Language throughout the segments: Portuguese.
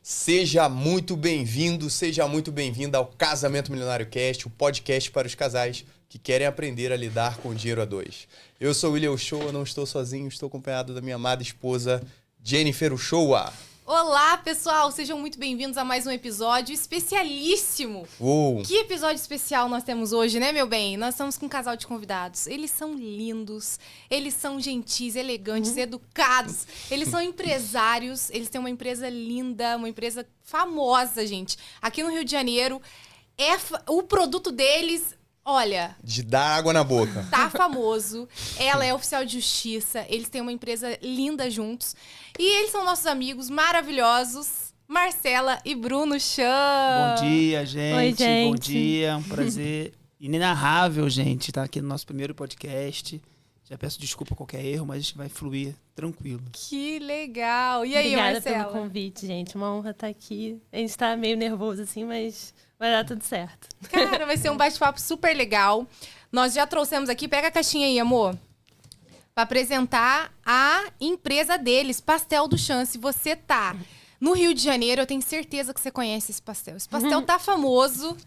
Seja muito bem-vindo, seja muito bem-vinda ao Casamento Milionário Cast, o podcast para os casais que querem aprender a lidar com o dinheiro a dois. Eu sou o William Uchoa, não estou sozinho, estou acompanhado da minha amada esposa Jennifer Uchoa. Olá, pessoal! Sejam muito bem-vindos a mais um episódio especialíssimo! Uou. Que episódio especial nós temos hoje, né, meu bem? Nós estamos com um casal de convidados. Eles são lindos, eles são gentis, elegantes, educados, eles são empresários, eles têm uma empresa linda, uma empresa famosa, gente. Aqui no Rio de Janeiro, o produto deles... Olha... De dar água na boca. Tá famoso. Ela é oficial de justiça. Eles têm uma empresa linda juntos. E eles são nossos amigos maravilhosos, Marcela e Bruno Chan. Bom dia, gente. Oi, gente. Bom dia. Um prazer inenarrável, gente, estar aqui no nosso primeiro podcast. Já peço desculpa por qualquer erro, mas a gente vai fluir tranquilo. Que legal. E aí, Obrigada Marcela? pelo convite, gente. Uma honra estar aqui. A gente tá meio nervoso assim, mas vai dar tudo certo. Cara, vai ser um bate-papo super legal. Nós já trouxemos aqui, pega a caixinha aí, amor, para apresentar a empresa deles, Pastel do Chan. Se você tá no Rio de Janeiro, eu tenho certeza que você conhece esse pastel. Esse pastel tá famoso.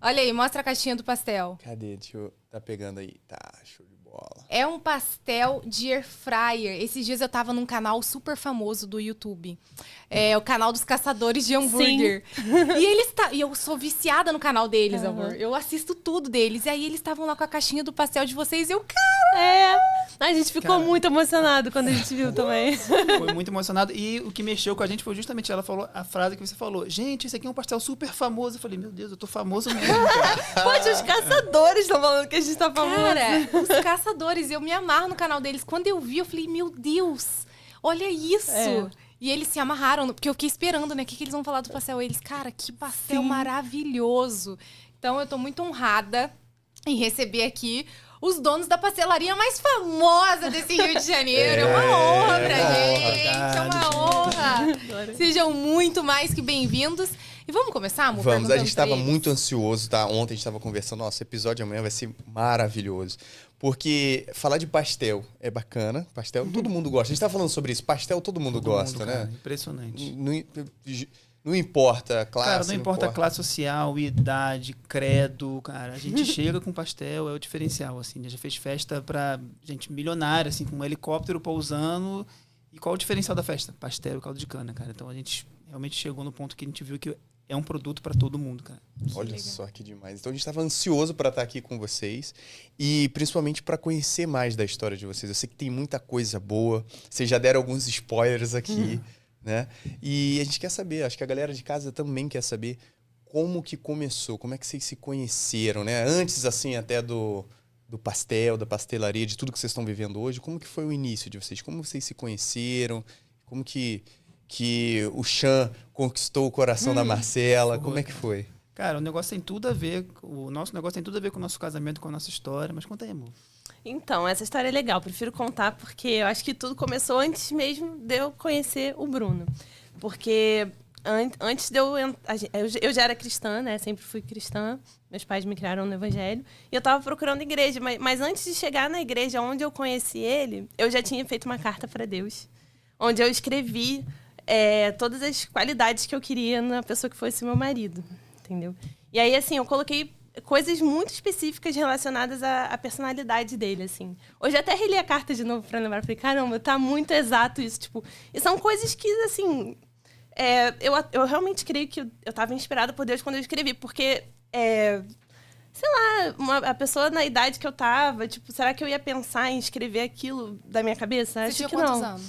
Olha aí, mostra a caixinha do pastel. Cadê? Deixa eu... Tá pegando aí. Tá, show de bola. É um pastel de air fryer. Esses dias eu tava num canal super famoso do YouTube. É o canal dos caçadores de hambúrguer. E eu sou viciada no canal deles, amor. Eu assisto tudo deles. E aí eles estavam lá com a caixinha do pastel de vocês e eu, cara... A gente ficou muito emocionado quando a gente viu também. Foi muito emocionado. E o que mexeu com a gente foi justamente ela falou a frase que você falou. Gente, esse aqui é um pastel super famoso. Eu falei, meu Deus, eu tô famoso mesmo, cara. Pode, os caçadores estão falando que a gente tá famoso. Cara, os caçadores, eu me amarro no canal deles. Quando eu vi, eu falei, meu Deus, olha isso. E eles se amarraram, porque eu fiquei esperando, né? O que eles vão falar do pastel? Eles, cara, que pastel maravilhoso. Então, eu tô muito honrada em receber aqui os donos da pastelaria mais famosa desse Rio de Janeiro. É uma honra pra gente, é uma honra. Sejam muito mais que bem-vindos. E vamos começar, amor? Vamos, a gente estava muito ansioso, tá? Ontem a gente estava conversando, nosso episódio amanhã vai ser maravilhoso. Porque falar de pastel é bacana, pastel todo mundo gosta. A gente tá falando sobre isso, pastel todo mundo gosta, né? Cara, impressionante. Não importa a classe. Cara, não importa a classe social, idade, credo, cara. A gente chega com pastel, é o diferencial, assim. A gente já fez festa pra gente milionária, assim, com um helicóptero pousando. E qual o diferencial da festa? Pastel e caldo de cana, cara. Então a gente realmente chegou no ponto que a gente viu que é um produto pra todo mundo, cara. Olha só que demais. Então a gente estava ansioso para estar aqui com vocês e principalmente para conhecer mais da história de vocês. Eu sei que tem muita coisa boa. Vocês já deram alguns spoilers aqui, né? E a gente quer saber, acho que a galera de casa também quer saber como que começou, como é que vocês se conheceram, né? Antes, assim, até do pastel, da pastelaria, de tudo que vocês estão vivendo hoje, como que foi o início de vocês? Como vocês se conheceram? Como que o Chan conquistou o coração da Marcela? Como é que foi? Cara, o negócio tem tudo a ver, o nosso negócio tem tudo a ver com o nosso casamento, com a nossa história, mas conta aí, amor. Então, essa história é legal. Prefiro contar porque eu acho que tudo começou antes mesmo de eu conhecer o Bruno. Porque antes de eu já era cristã, né? Sempre fui cristã. Meus pais me criaram no evangelho. E eu tava procurando igreja. Mas antes de chegar na igreja onde eu conheci ele, eu já tinha feito uma carta para Deus. Onde eu escrevi todas as qualidades que eu queria na pessoa que fosse meu marido. Entendeu? E aí, assim, eu coloquei coisas muito específicas relacionadas à personalidade dele, assim. Hoje até reli a carta de novo pra lembrar. Falei, caramba, tá muito exato isso, tipo... E são coisas que, assim... eu realmente creio que eu tava inspirada por Deus quando eu escrevi, porque... sei lá, a pessoa na idade que eu tava, tipo, será que eu ia pensar em escrever aquilo da minha cabeça? Você tinha quantos anos?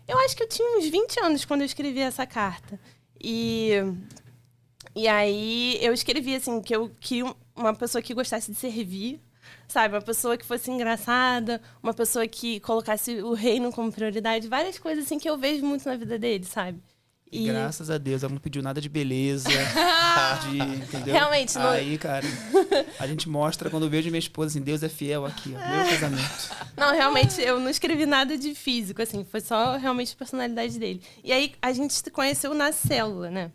Eu acho que eu tinha uns 20 anos quando eu escrevi essa carta. E aí eu escrevi, assim, que eu queria uma pessoa que gostasse de servir, sabe? Uma pessoa que fosse engraçada, uma pessoa que colocasse o reino como prioridade. Várias coisas, assim, que eu vejo muito na vida dele, sabe? E graças a Deus, ela não pediu nada de beleza, entendeu? Realmente, não... Aí, cara, a gente mostra, quando eu vejo minha esposa, assim, Deus é fiel aqui, ó, meu casamento. Não, realmente, eu não escrevi nada de físico, assim, foi só realmente a personalidade dele. E aí, a gente se conheceu na célula, né?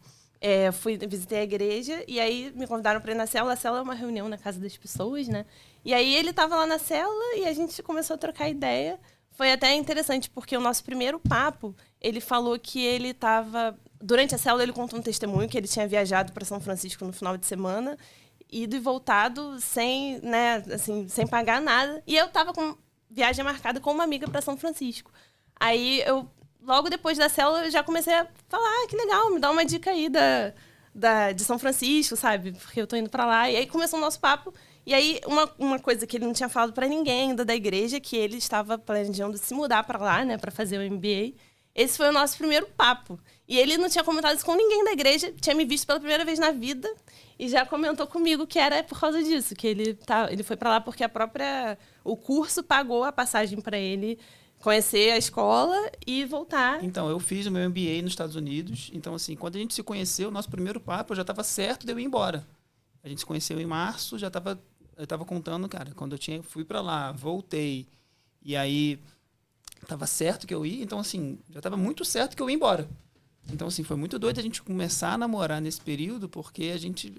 Visitei a igreja e aí me convidaram para ir na célula. A célula é uma reunião na casa das pessoas, né? E aí ele estava lá na célula e a gente começou a trocar ideia. Foi até interessante, porque o nosso primeiro papo, ele falou que ele estava durante a célula, ele contou um testemunho que ele tinha viajado para São Francisco no final de semana, ido e voltado sem, né, assim, sem pagar nada. E eu estava com viagem marcada com uma amiga para São Francisco. Aí, logo depois da célula, eu já comecei a falar, que legal, me dá uma dica aí de São Francisco, sabe? Porque eu tô indo para lá. E aí começou o nosso papo. E aí, uma coisa que ele não tinha falado para ninguém ainda da igreja, que ele estava planejando se mudar para lá, né, para fazer o MBA. Esse foi o nosso primeiro papo. E ele não tinha comentado isso com ninguém da igreja, tinha me visto pela primeira vez na vida e já comentou comigo que era por causa disso, que ele foi para lá porque o curso pagou a passagem para ele conhecer a escola e voltar. Então, eu fiz o meu MBA nos Estados Unidos. Então, assim, quando a gente se conheceu, o nosso primeiro papo, eu já estava certo de eu ir embora. A gente se conheceu em março, eu estava contando, cara, quando fui para lá, voltei, e aí estava certo que eu ia, então, assim, já estava muito certo que eu ia embora. Então, assim, foi muito doido a gente começar a namorar nesse período, porque a gente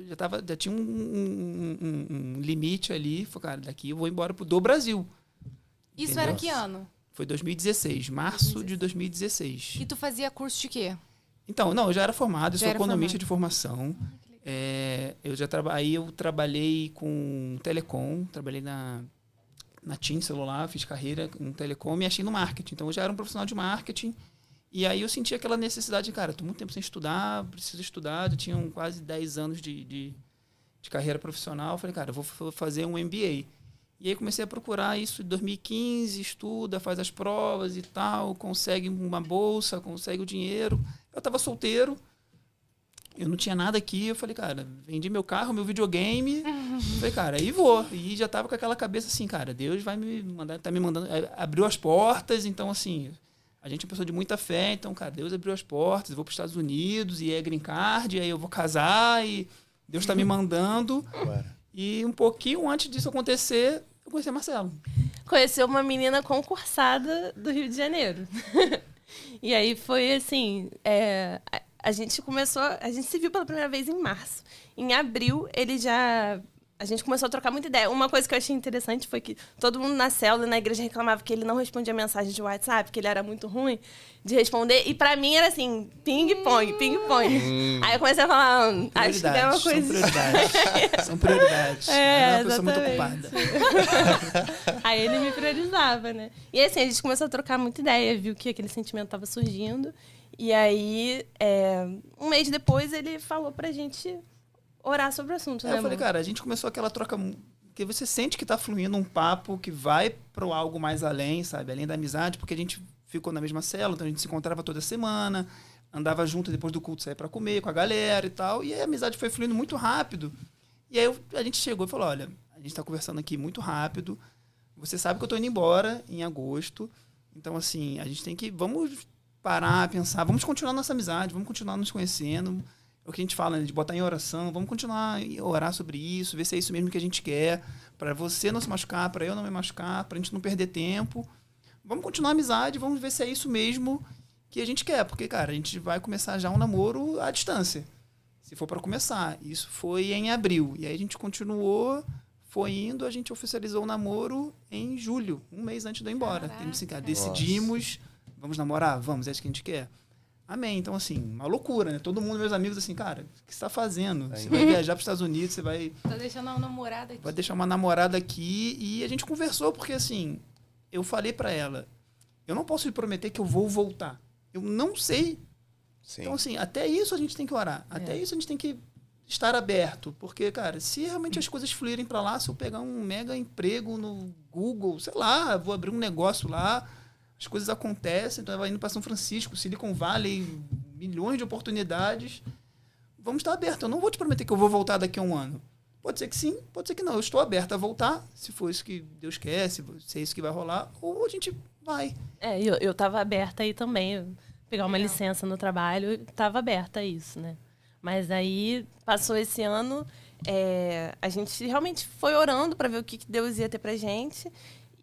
já tinha um limite ali, falei, cara, daqui eu vou embora do Brasil. Isso Entendeu? era que ano? Foi 2016, março de 2016. E tu fazia curso de quê? Então, não, eu já era formado, eu Já sou era economista formado. de formação. Aí eu trabalhei com telecom, trabalhei na TIM celular, fiz carreira em telecom e achei no marketing. Então eu já era um profissional de marketing. E aí eu senti aquela necessidade de, cara, estou muito tempo sem estudar, preciso estudar. Eu tinha quase 10 anos de carreira profissional. Eu falei, cara, eu vou fazer um MBA. E aí comecei a procurar isso em 2015, estuda, faz as provas e tal, consegue uma bolsa, consegue o dinheiro. Eu estava solteiro. Eu não tinha nada aqui, eu falei, cara, vendi meu carro, meu videogame. Falei, cara, aí vou. E já tava com aquela cabeça assim, cara, Deus vai me mandar, tá me mandando. Abriu as portas, então assim, a gente é uma pessoa de muita fé, então, cara, Deus abriu as portas, eu vou para os Estados Unidos, e é green card, aí eu vou casar, e Deus tá me mandando. E um pouquinho antes disso acontecer, eu conheci a Marcelo. Conheceu uma menina concursada do Rio de Janeiro. E aí foi assim, a gente se viu pela primeira vez em março. Em abril, a gente começou a trocar muita ideia. Uma coisa que eu achei interessante foi que todo mundo na célula e na igreja reclamava que ele não respondia mensagem de WhatsApp, que ele era muito ruim de responder. E pra mim era assim, ping-pong, ping-pong. Aí eu comecei a falar, acho que é uma coisa... São prioridades. É uma pessoa muito ocupada. Aí ele me priorizava, né? E assim, a gente começou a trocar muita ideia, viu que aquele sentimento estava surgindo. E aí, um mês depois, ele falou pra gente orar sobre o assunto, né, eu falei, cara, a gente começou aquela troca, que você sente que tá fluindo um papo que vai pro algo mais além, sabe? Além da amizade, porque a gente ficou na mesma célula, então a gente se encontrava toda semana, andava junto depois do culto, saía pra comer com a galera e tal, e a amizade foi fluindo muito rápido. E aí a gente chegou e falou, olha, a gente tá conversando aqui muito rápido, você sabe que eu tô indo embora em agosto, então assim, a gente tem que, vamos parar, pensar, vamos continuar nossa amizade, vamos continuar nos conhecendo. É o que a gente fala, né, de botar em oração, vamos continuar a orar sobre isso, ver se é isso mesmo que a gente quer, para você não se machucar, para eu não me machucar, para a gente não perder tempo. Vamos continuar a amizade, vamos ver se é isso mesmo que a gente quer, porque, cara, a gente vai começar já um namoro à distância, se for para começar. Isso foi em abril, e aí a gente continuou, foi indo, a gente oficializou o namoro em julho, um mês antes de eu ir embora. Assim, cara, decidimos, vamos namorar? Vamos, é isso que a gente quer. Amém. Então, assim, uma loucura, né? Todo mundo, meus amigos, assim, cara, o que você tá fazendo? Você vai viajar para os Estados Unidos, você vai... Tá deixando uma namorada aqui. Vai deixar uma namorada aqui. E a gente conversou, porque, assim, eu falei para ela, eu não posso lhe prometer que eu vou voltar. Eu não sei. Sim. Então, assim, até isso a gente tem que orar. Até isso a gente tem que estar aberto. Porque, cara, se realmente as coisas fluírem para lá, se eu pegar um mega emprego no Google, sei lá, vou abrir um negócio lá... As coisas acontecem, então vai indo para São Francisco, Silicon Valley, milhões de oportunidades. Vamos estar abertos. Eu não vou te prometer que eu vou voltar daqui a um ano. Pode ser que sim, pode ser que não. Eu estou aberto a voltar, se for isso que Deus quer, se é isso que vai rolar, ou a gente vai. Eu estava aberta aí também. Pegar uma licença no trabalho, estava aberta a isso, né? Mas aí, passou esse ano, a gente realmente foi orando para ver o que Deus ia ter pra gente.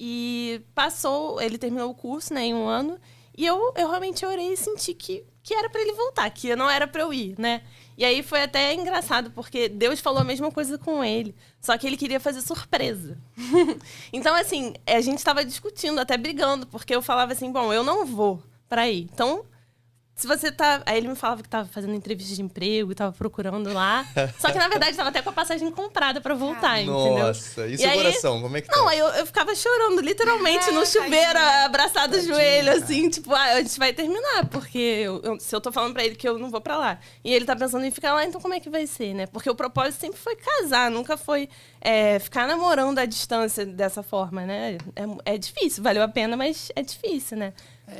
E passou, ele terminou o curso, né, em um ano, e eu realmente orei e senti que era para ele voltar, que não era para eu ir, né? E aí foi até engraçado, porque Deus falou a mesma coisa com ele, só que ele queria fazer surpresa. Então, assim, a gente estava discutindo, até brigando, porque eu falava assim, bom, eu não vou para ir, então se você tá... Aí ele me falava que tava fazendo entrevista de emprego, tava procurando lá. Só que, na verdade, tava até com a passagem comprada pra voltar, entendeu? Nossa, e seu coração, como é que tá? Não, aí eu ficava chorando, literalmente, no chuveiro, abraçado ao joelho, assim, tipo, a gente vai terminar, porque se eu tô falando pra ele que eu não vou pra lá, e ele tá pensando em ficar lá, então como é que vai ser, né? Porque o propósito sempre foi casar, nunca foi ficar namorando à distância dessa forma, né? É difícil, valeu a pena, mas é difícil, né?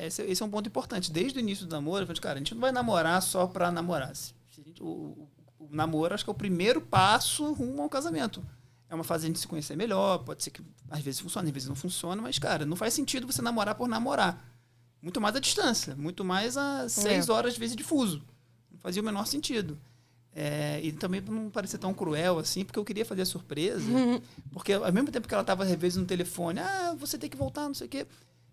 Esse é um ponto importante. Desde o início do namoro, eu falei, cara, a gente não vai namorar só pra namorar. O namoro, acho que é o primeiro passo rumo ao casamento. É uma fase de a gente se conhecer melhor, pode ser que às vezes funcione, às vezes não funciona, mas, cara, não faz sentido você namorar por namorar. Muito mais a distância, muito mais a 6 horas, às vezes, de fuso. Não fazia o menor sentido. E também não parecer tão cruel assim, porque eu queria fazer a surpresa, porque ao mesmo tempo que ela estava, às vezes, no telefone, você tem que voltar, não sei o quê.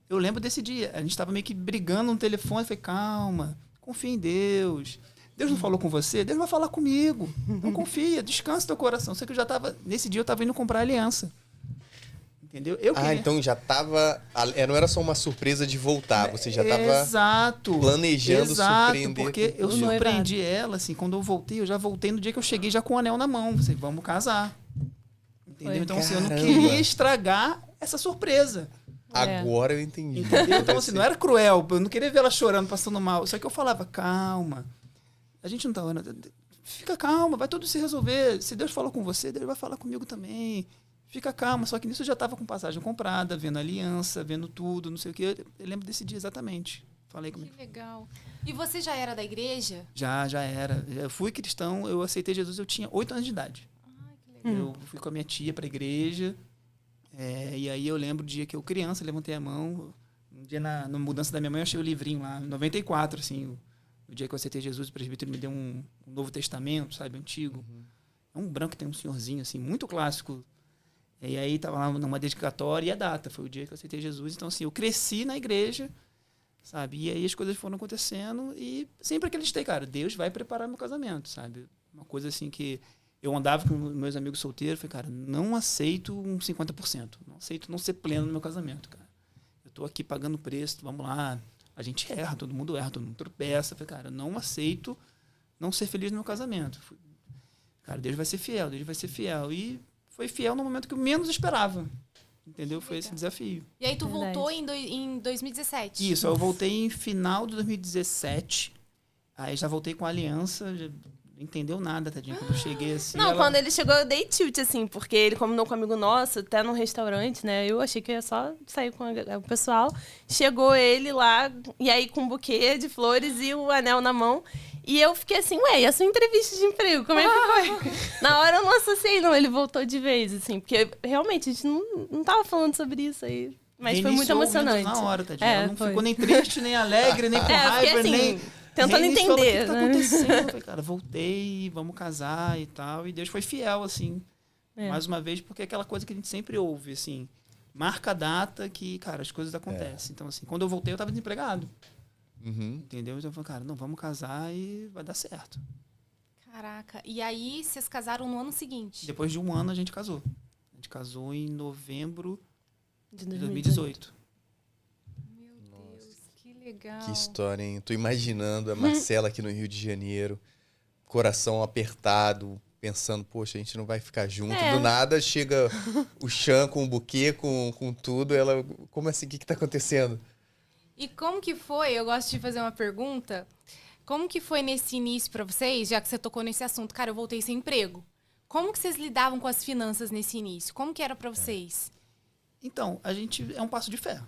Eu lembro desse dia, a gente estava meio que brigando no telefone, eu falei, calma, confia em Deus. Deus não falou com você? Deus vai falar comigo. Não confia, descansa teu coração. Sei que eu já estava, nesse dia eu estava indo comprar aliança. Entendeu? Então já estava, não era só uma surpresa de voltar, você já estava planejando surpreender. Porque eu surpreendi ela, assim, quando eu voltei, eu já voltei no dia que eu cheguei já com o anel na mão. Falei, vamos casar. Entendeu? Então, assim, eu não queria estragar essa surpresa. Agora eu entendi. Entendeu? Então, assim, não era cruel. Eu não queria ver ela chorando, passando mal. Só que eu falava, calma. A gente não tá... Fica calma, vai tudo se resolver. Se Deus falou com você, Deus vai falar comigo também. Fica calma. Só que nisso eu já estava com passagem comprada, vendo a aliança, vendo tudo, não sei o quê. Eu lembro desse dia exatamente. Falei comigo. Que legal. E você já era da igreja? Já era. Eu fui cristão, eu aceitei Jesus, eu tinha 8 anos de idade. Ai, que legal. Eu fui com a minha tia pra igreja. E aí eu lembro o dia que eu, criança, levantei a mão. Um dia na mudança da minha mãe, eu achei o livrinho lá, em 94, assim. O dia que eu aceitei Jesus, o presbítero me deu um Novo Testamento, sabe, antigo. É um branco que tem um senhorzinho, assim, muito clássico. E aí tava lá numa dedicatória e a data. Foi o dia que eu aceitei Jesus. Então, assim, eu cresci na igreja, sabe? E aí as coisas foram acontecendo e sempre acreditei, cara, Deus vai preparar meu casamento, sabe? Uma coisa assim que eu andava com meus amigos solteiros, falei, cara, não aceito um 50%. Não aceito não ser pleno no meu casamento, cara. Eu tô aqui pagando preço, vamos lá. A gente erra, todo mundo tropeça. Falei, cara, não aceito não ser feliz no meu casamento. Cara, Deus vai ser fiel, Deus vai ser fiel. E foi fiel no momento que eu menos esperava. Entendeu? Foi esse desafio. E aí tu voltou em 2017? Isso, eu voltei em final de 2017. Aí já voltei com a aliança, já entendeu nada, tadinho, quando eu cheguei assim. Não, quando ele chegou eu dei tilt, assim, porque ele combinou com um amigo nosso, até num restaurante, né? Eu achei que ia só sair com o pessoal. Chegou ele lá, e aí com um buquê de flores e o anel na mão. E eu fiquei assim, e a sua entrevista de emprego, como é que foi? Na hora eu não associei, não, ele voltou de vez, assim, porque realmente a gente não tava falando sobre isso aí. Mas foi muito emocionante. Na hora, tadinho. Ela não ficou nem triste, nem alegre, nem com raiva, assim, nem... tentando entender. O que tá acontecendo? Eu falei, cara, voltei, vamos casar e tal. E Deus foi fiel, assim. Mais uma vez, porque é aquela coisa que a gente sempre ouve, assim. Marca a data que, cara, as coisas acontecem. Então, assim, quando eu voltei, eu tava desempregado. Entendeu? Então eu falei, cara, não, vamos casar e vai dar certo. Caraca. E aí, vocês casaram no ano seguinte? Depois de um ano, a gente casou. A gente casou em novembro de 2018. Legal. Que história, hein? Tô imaginando a Marcela aqui no Rio de Janeiro, coração apertado, pensando, poxa, a gente não vai ficar junto. Do nada chega o Chan com o buquê, com tudo. Ela, como assim? O que tá acontecendo? E como que foi? Eu gosto de fazer uma pergunta. Como que foi nesse início pra vocês, já que você tocou nesse assunto? Cara, eu voltei sem emprego. Como que vocês lidavam com as finanças nesse início? Como que era pra vocês? Então, a gente é um passo de fé.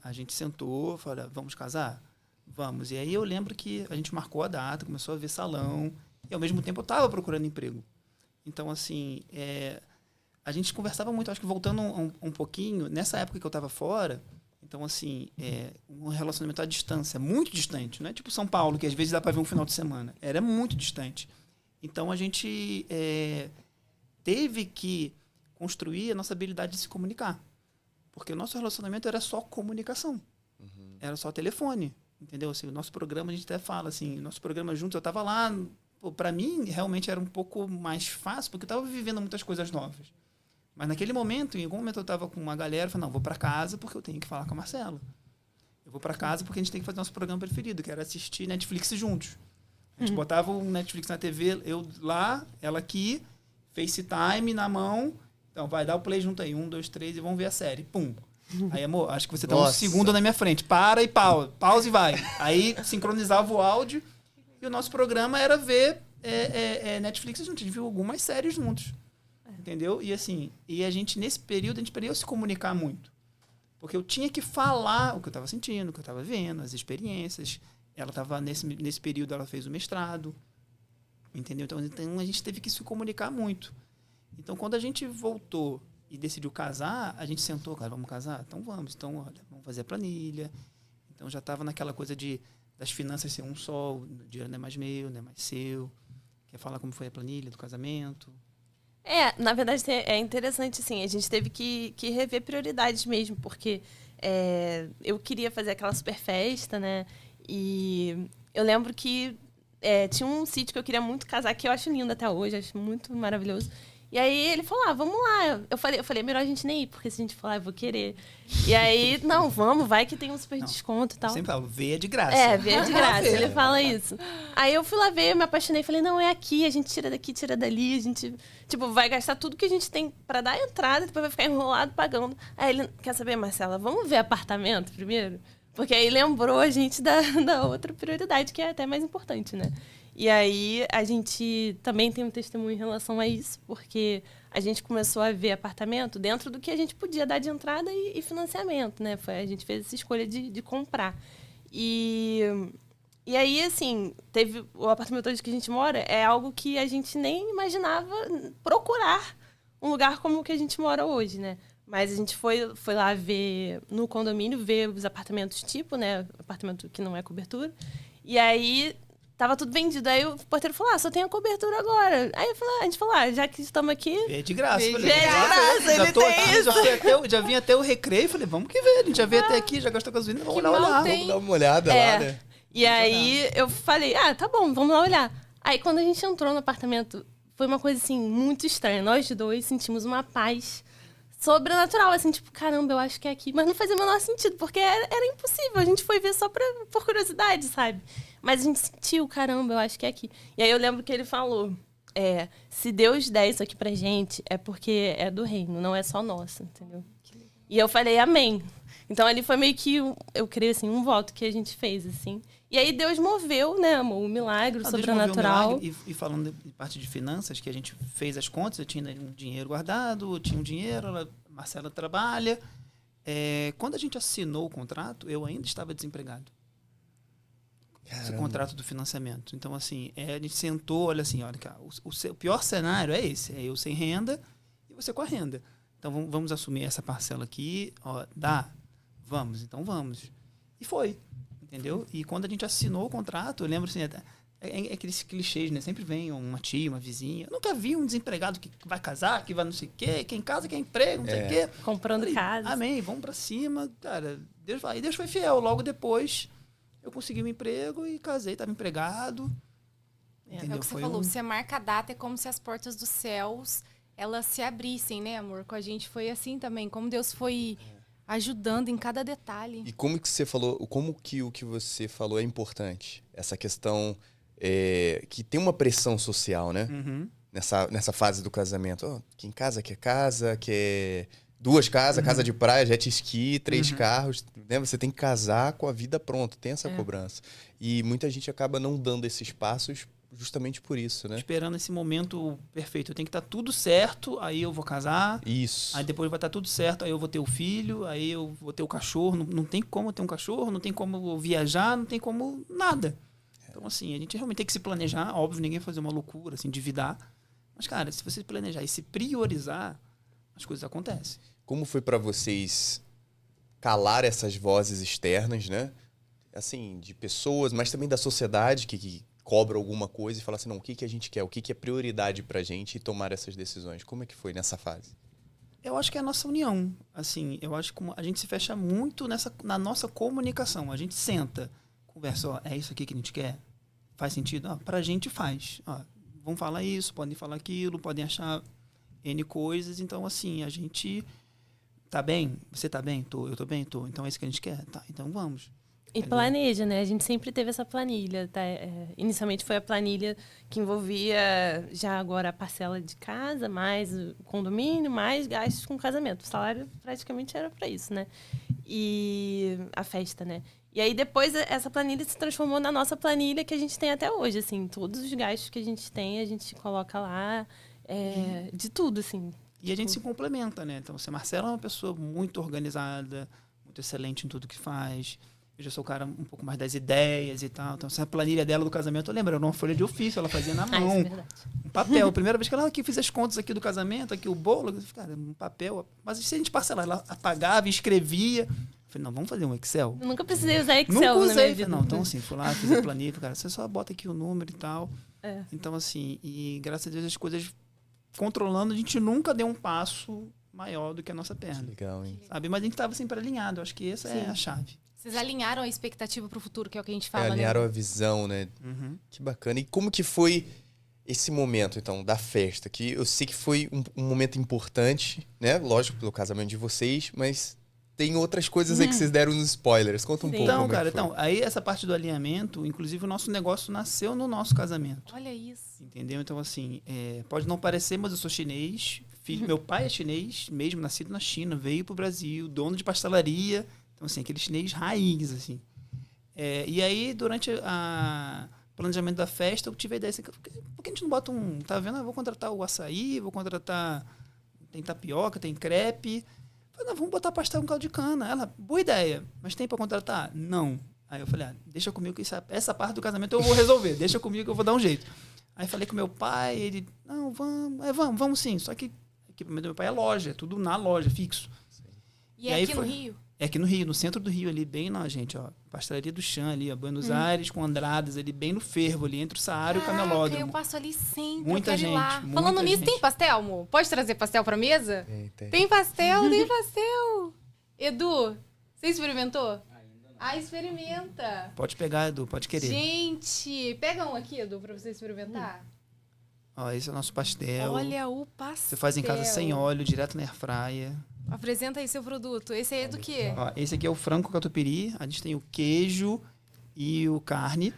A gente sentou, falou, vamos casar? Vamos. E aí eu lembro que a gente marcou a data, começou a ver salão, e ao mesmo tempo eu estava procurando emprego. Então, assim, a gente conversava muito, acho que voltando um pouquinho, nessa época que eu estava fora, então, assim, um relacionamento à distância, muito distante, não é tipo São Paulo, que às vezes dá para ver um final de semana. Era muito distante. Então, a gente teve que construir a nossa habilidade de se comunicar. Porque o nosso relacionamento era só comunicação. Era só telefone, entendeu? Assim, o nosso programa, a gente até fala assim, nosso programa juntos, eu estava lá, para mim, realmente era um pouco mais fácil, porque eu estava vivendo muitas coisas novas. Mas naquele momento, em algum momento eu estava com uma galera, falei, não, vou para casa porque eu tenho que falar com a Marcela. Eu vou pra casa porque a gente tem que fazer nosso programa preferido, que era assistir Netflix juntos. A gente botava o Netflix na TV, eu lá, ela aqui, FaceTime na mão. Então, vai dar o play junto aí. 1, 2, 3 e vamos ver a série. Pum. Aí, amor, acho que você tá um segundo na minha frente. Para e pausa. Pausa e vai. Aí, sincronizava o áudio. E o nosso programa era ver Netflix juntos. A gente viu algumas séries juntos. Entendeu? E assim, a gente, nesse período, a gente aprendeu a se comunicar muito. Porque eu tinha que falar o que eu estava sentindo, o que eu estava vendo, as experiências. Ela estava, nesse período, ela fez o mestrado. Entendeu? Então, a gente teve que se comunicar muito. Então, quando a gente voltou e decidiu casar, a gente sentou, cara, vamos casar? Então, vamos. Então, olha, vamos fazer a planilha. Então, já estava naquela coisa das finanças ser um só, o dinheiro não é mais meu, não é mais seu. Quer falar como foi a planilha do casamento? Na verdade, é interessante, assim, a gente teve que rever prioridades mesmo, porque eu queria fazer aquela super festa, né? E eu lembro que tinha um sítio que eu queria muito casar, que eu acho lindo até hoje, acho muito maravilhoso. E aí ele falou, vamos lá. Eu falei, melhor a gente nem ir, porque se a gente falar, eu vou querer. E aí, não, vamos, vai que tem um super desconto e tal. Eu sempre falo, ver é de graça. Ver é de graça, ele fala isso. Aí eu fui lá ver, eu me apaixonei, falei, não, é aqui, a gente tira daqui, tira dali, a gente, vai gastar tudo que a gente tem pra dar a entrada, depois vai ficar enrolado pagando. Aí ele, quer saber, Marcela, vamos ver apartamento primeiro? Porque aí lembrou a gente da outra prioridade, que é até mais importante, né? E aí, a gente também tem um testemunho em relação a isso, porque a gente começou a ver apartamento dentro do que a gente podia dar de entrada e financiamento, né? A gente fez essa escolha de comprar. E aí, assim, teve o apartamento onde que a gente mora, é algo que a gente nem imaginava procurar um lugar como o que a gente mora hoje, né? Mas a gente foi lá ver, no condomínio, ver os apartamentos tipo, né? Apartamento que não é cobertura. E aí... tava tudo vendido. Aí o porteiro falou, só tem a cobertura agora. Aí a gente falou, já que estamos aqui... É de graça. É de graça, ele tem isso. Já vim até o recreio, falei, vamos que ver. A gente já veio até aqui, já gastou gasolina, vamos lá olhar. Vamos dar uma olhada lá, né? E aí eu falei, tá bom, vamos lá olhar. Aí quando a gente entrou no apartamento, foi uma coisa assim, muito estranha. Nós dois sentimos uma paz sobrenatural, assim, caramba, eu acho que é aqui. Mas não fazia o menor sentido, porque era impossível. A gente foi ver só por curiosidade, sabe? Mas a gente sentiu, caramba, eu acho que é aqui. E aí eu lembro que ele falou, se Deus der isso aqui pra gente, é porque é do reino, não é só nosso, entendeu? E eu falei, amém. Então ali foi meio que, eu creio, assim, um voto que a gente fez, assim. E aí Deus moveu, né, amor? Um milagre sobrenatural. Deus moveu um milagre. E falando de parte de finanças, que a gente fez as contas, eu tinha um dinheiro guardado, eu tinha um dinheiro, a Marcela trabalha. Quando a gente assinou o contrato, eu ainda estava desempregado. Esse contrato do financiamento. Então, assim, a gente sentou, olha, cara, o pior cenário é esse. É eu sem renda e você com a renda. Então, vamos assumir essa parcela aqui. Dá? Vamos, então vamos. E foi. Entendeu? E quando a gente assinou o contrato, eu lembro assim, aqueles clichês, né? Sempre vem uma tia, uma vizinha. Eu nunca vi um desempregado que vai casar, que vai não sei o quê, quem casa, quem emprego, não sei o quê. Comprando casa. Amém, vamos pra cima. Cara, Deus vai. E Deus foi fiel. Logo depois, eu consegui um emprego e casei, estava empregado. É o que você falou, você marca a data, é como se as portas dos céus, elas se abrissem, né, amor? Com a gente foi assim também, como Deus foi... ajudando em cada detalhe. E como que você falou, como que o que você falou é importante? Essa questão que tem uma pressão social, né? Uhum. Nessa fase do casamento. Quem casa quer casa, quer 2 casas, casa de praia, jet ski, 3 carros. Né? Você tem que casar com a vida pronta, tem essa cobrança. E muita gente acaba não dando esses passos justamente por isso, né? Esperando esse momento perfeito. Eu tenho que estar tudo certo, aí eu vou casar. Isso. Aí depois vai estar tudo certo, aí eu vou ter o filho, aí eu vou ter o cachorro. Não tem como ter um cachorro, não tem como viajar, não tem como nada. Então, assim, a gente realmente tem que se planejar. Óbvio, ninguém vai fazer uma loucura, assim, endividar. Mas, cara, se você planejar e se priorizar, as coisas acontecem. Como foi para vocês calar essas vozes externas, né? Assim, de pessoas, mas também da sociedade que cobra alguma coisa e fala assim, não, o que a gente quer, o que é prioridade pra gente e tomar essas decisões. Como é que foi nessa fase? Eu acho que é a nossa união. Assim, eu acho que a gente se fecha muito na nossa comunicação. A gente senta, conversa, é isso aqui que a gente quer? Faz sentido? Pra gente faz. Vamos falar isso, podem falar aquilo, podem achar N coisas. Então, assim, a gente tá bem? Você tá bem? Eu tô bem? Tô. Então é isso que a gente quer? Tá, então vamos. E planeja, né? A gente sempre teve essa planilha, tá? Inicialmente foi a planilha que envolvia já agora a parcela de casa, mais o condomínio, mais gastos com casamento. O salário praticamente era para isso, né? E a festa, né? E aí depois essa planilha se transformou na nossa planilha que a gente tem até hoje, assim. Todos os gastos que a gente coloca lá, de tudo, assim. E a gente se complementa, né? Então, a Marcela é uma pessoa muito organizada, muito excelente em tudo que faz. Eu já sou o cara um pouco mais das ideias e tal. Então, essa planilha dela do casamento, eu lembro, era uma folha de ofício, ela fazia na mão. Isso é verdade. Um papel. A primeira vez que ela aqui fiz as contas aqui do casamento, aqui o bolo, eu falei, cara, um papel. Mas se a gente parcelar, ela apagava, escrevia. Eu falei, não, vamos fazer um Excel? Eu nunca precisei usar Excel. Nunca usei. Na minha vida. Não, então assim, fui lá, fiz a planilha, cara, você só bota aqui o número e tal. É. Então, assim, e graças a Deus as coisas controlando, a gente nunca deu um passo maior do que a nossa perna. Legal, hein? Sabe? Mas a gente estava sempre alinhado. Acho que essa é a chave. Vocês alinharam a expectativa pro futuro, que é o que a gente fala, Alinharam né? a visão, né? Uhum. Que bacana. E como que foi esse momento, então, da festa? Que eu sei que foi um momento importante, né? Lógico, pelo casamento de vocês, mas tem outras coisas aí que vocês deram nos spoilers. Conta um Sim. pouco Então, como é cara, que foi. aí essa parte do alinhamento, inclusive o nosso negócio nasceu no nosso casamento. Olha isso. Entendeu? Então, assim, pode não parecer, mas eu sou chinês. Meu pai é chinês, mesmo nascido na China, veio pro Brasil, dono de pastelaria. Então, assim, aquele chinês raiz, assim. E aí, durante o planejamento da festa, eu tive a ideia assim, por que a gente não bota tá vendo? Eu vou contratar o açaí, vou contratar... Tem tapioca, tem crepe. Falei, não, vamos botar pastel com caldo de cana. Ela, boa ideia, mas tem para contratar? Não. Aí eu falei, deixa comigo que essa parte do casamento eu vou resolver. Deixa comigo que eu vou dar um jeito. Aí falei com meu pai, ele, não, vamos sim. Só que o equipamento do meu pai é loja, é tudo na loja, fixo. E E aí aqui no foi- Rio? É aqui no Rio, no centro do Rio, ali, bem na, gente, ó. Pastelaria do Chão ali, ó. Buenos Aires com Andradas, ali, bem no fervo, ali, entre o Saara e o Caraca, eu Camelódromo. passo ali sempre, Muita eu quero ir lá. gente, Falando muita nisso, gente. tem pastel, amor? Pode trazer pastel pra mesa? Tem. Tem pastel, tem pastel. Edu, você experimentou? Ainda não. Ah, experimenta. Pode pegar, Edu, pode querer. Gente, pega um aqui, Edu, pra você experimentar. Ó, esse é o nosso pastel. Olha o pastel. Você faz em casa sem óleo, direto na airfryer. Apresenta aí seu produto. Esse aí é do quê? Ó, esse aqui é o frango catupiry. A gente tem o queijo e o carne.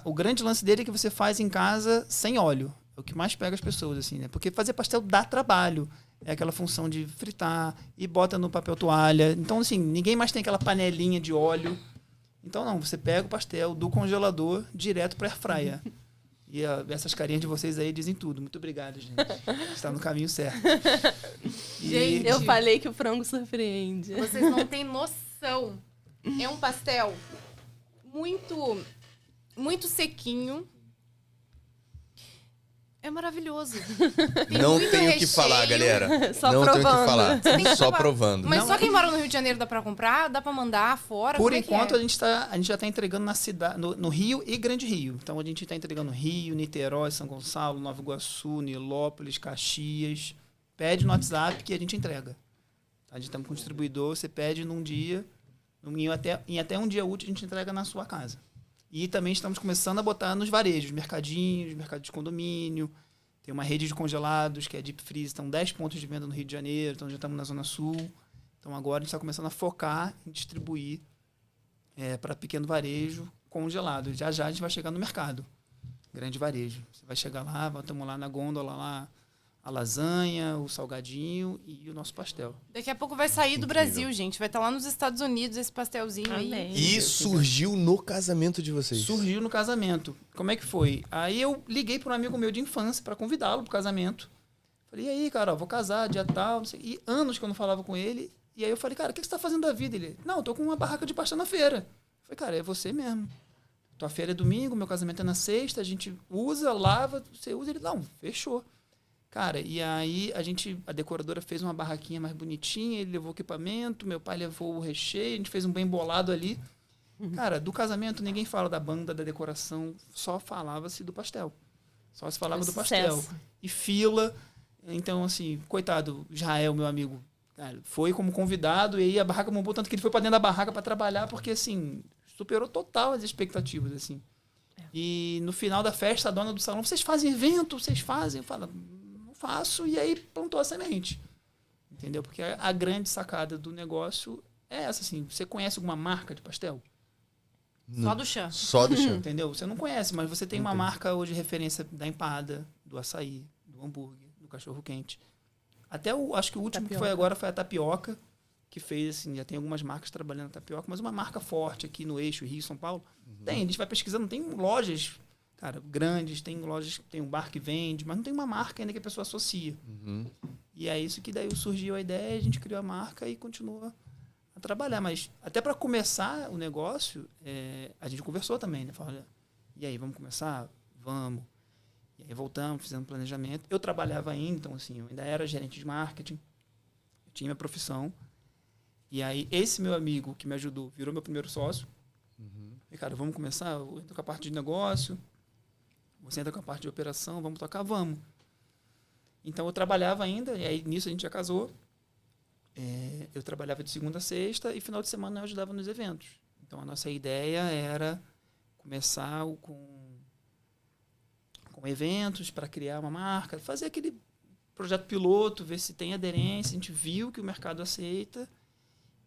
O grande lance dele é que você faz em casa sem óleo. É o que mais pega as pessoas, assim, né? Porque fazer pastel dá trabalho. É aquela função de fritar e bota no papel toalha. Então, assim, ninguém mais tem aquela panelinha de óleo. Então, não. Você pega o pastel do congelador direto para airfryer. E essas carinhas de vocês aí dizem tudo. Muito obrigado, gente. Está no caminho certo. Gente, Eu falei que o frango surpreende. Vocês não têm noção. É um pastel muito, muito sequinho. É maravilhoso. Não muito tenho o que recheio. falar, galera. Só não tenho o que provando. falar. Tem que Só provar. provando. Mas Não, só quem mora no Rio de Janeiro dá pra comprar? Dá pra mandar fora? Por Como é que enquanto, é? a gente já está entregando na cidade, no Rio e Grande Rio. Então, a gente está entregando Rio, Niterói, São Gonçalo, Nova Iguaçu, Nilópolis, Caxias. Pede no WhatsApp que a gente entrega. A gente está com o distribuidor, você pede num dia, em até um dia útil a gente entrega na sua casa. E também estamos começando a botar nos varejos, mercadinhos, mercado de condomínio. Tem uma rede de congelados, que é Deep Freeze, estão 10 pontos de venda no Rio de Janeiro, então já estamos na Zona Sul. Então agora a gente está começando a focar em distribuir para pequeno varejo congelado. Já já a gente vai chegar no mercado, grande varejo. Você vai chegar lá, estamos lá na gôndola, lá, a lasanha, o salgadinho e o nosso pastel. Daqui a pouco vai sair do Incrível. Brasil, gente. Vai estar lá nos Estados Unidos esse pastelzinho aí. Amém. E surgiu no casamento de vocês. Surgiu no casamento. Como é que foi? Aí eu liguei para um amigo meu de infância para convidá-lo para o casamento. Falei, e aí, cara, ó, vou casar, dia tal, não sei. E anos que eu não falava com ele. E aí eu falei, cara, o que você está fazendo da vida? Ele, não, eu tô com uma barraca de pastel na feira. Eu falei, cara, é você mesmo. Tua feira é domingo, meu casamento é na sexta, a gente usa, lava, você usa. Ele, não, fechou. Cara, e aí a decoradora fez uma barraquinha mais bonitinha, ele levou o equipamento, meu pai levou o recheio, a gente fez um bem bolado ali. Cara, do casamento ninguém fala da banda, da decoração, só falava-se do pastel. Só se falava do pastel. Sucesso. E fila. Então, assim, coitado, Israel, meu amigo, cara, foi como convidado e aí a barraca bombou tanto que ele foi pra dentro da barraca pra trabalhar, porque, assim, superou total as expectativas, assim. E no final da festa, a dona do salão, vocês fazem evento? Vocês fazem? Eu falo, não faço. E aí plantou a semente. Entendeu? Porque a grande sacada do negócio é essa, assim. Você conhece alguma marca de pastel? Só do chão. Só do chão. Entendeu? Você não conhece, mas você tem uma Entendi. marca hoje de referência da empada, do açaí, do hambúrguer, do cachorro-quente. Até acho que o último que foi agora foi a tapioca, que fez, assim, já tem algumas marcas trabalhando na tapioca, mas uma marca forte aqui no eixo Rio, São Paulo. Tem, a gente vai pesquisando, tem lojas, cara, grandes, tem lojas, tem um bar que vende, mas não tem uma marca ainda que a pessoa associa. E é isso que daí surgiu a ideia, a gente criou a marca e continua a trabalhar. Mas até para começar o negócio, a gente conversou também, né? Falou, olha, e aí, vamos começar? Vamos. E aí voltamos, fizemos planejamento. Eu trabalhava ainda, então assim, eu ainda era gerente de marketing, eu tinha minha profissão. E aí, esse meu amigo que me ajudou virou meu primeiro sócio. E, cara, vamos começar? Eu entro com a parte de negócio, você entra com a parte de operação, vamos tocar? Vamos. Então, eu trabalhava ainda, e aí nisso a gente já casou. Eu trabalhava de segunda a sexta e final de semana eu ajudava nos eventos. Então, a nossa ideia era começar com eventos para criar uma marca, fazer aquele projeto piloto, ver se tem aderência. A gente viu que o mercado aceita.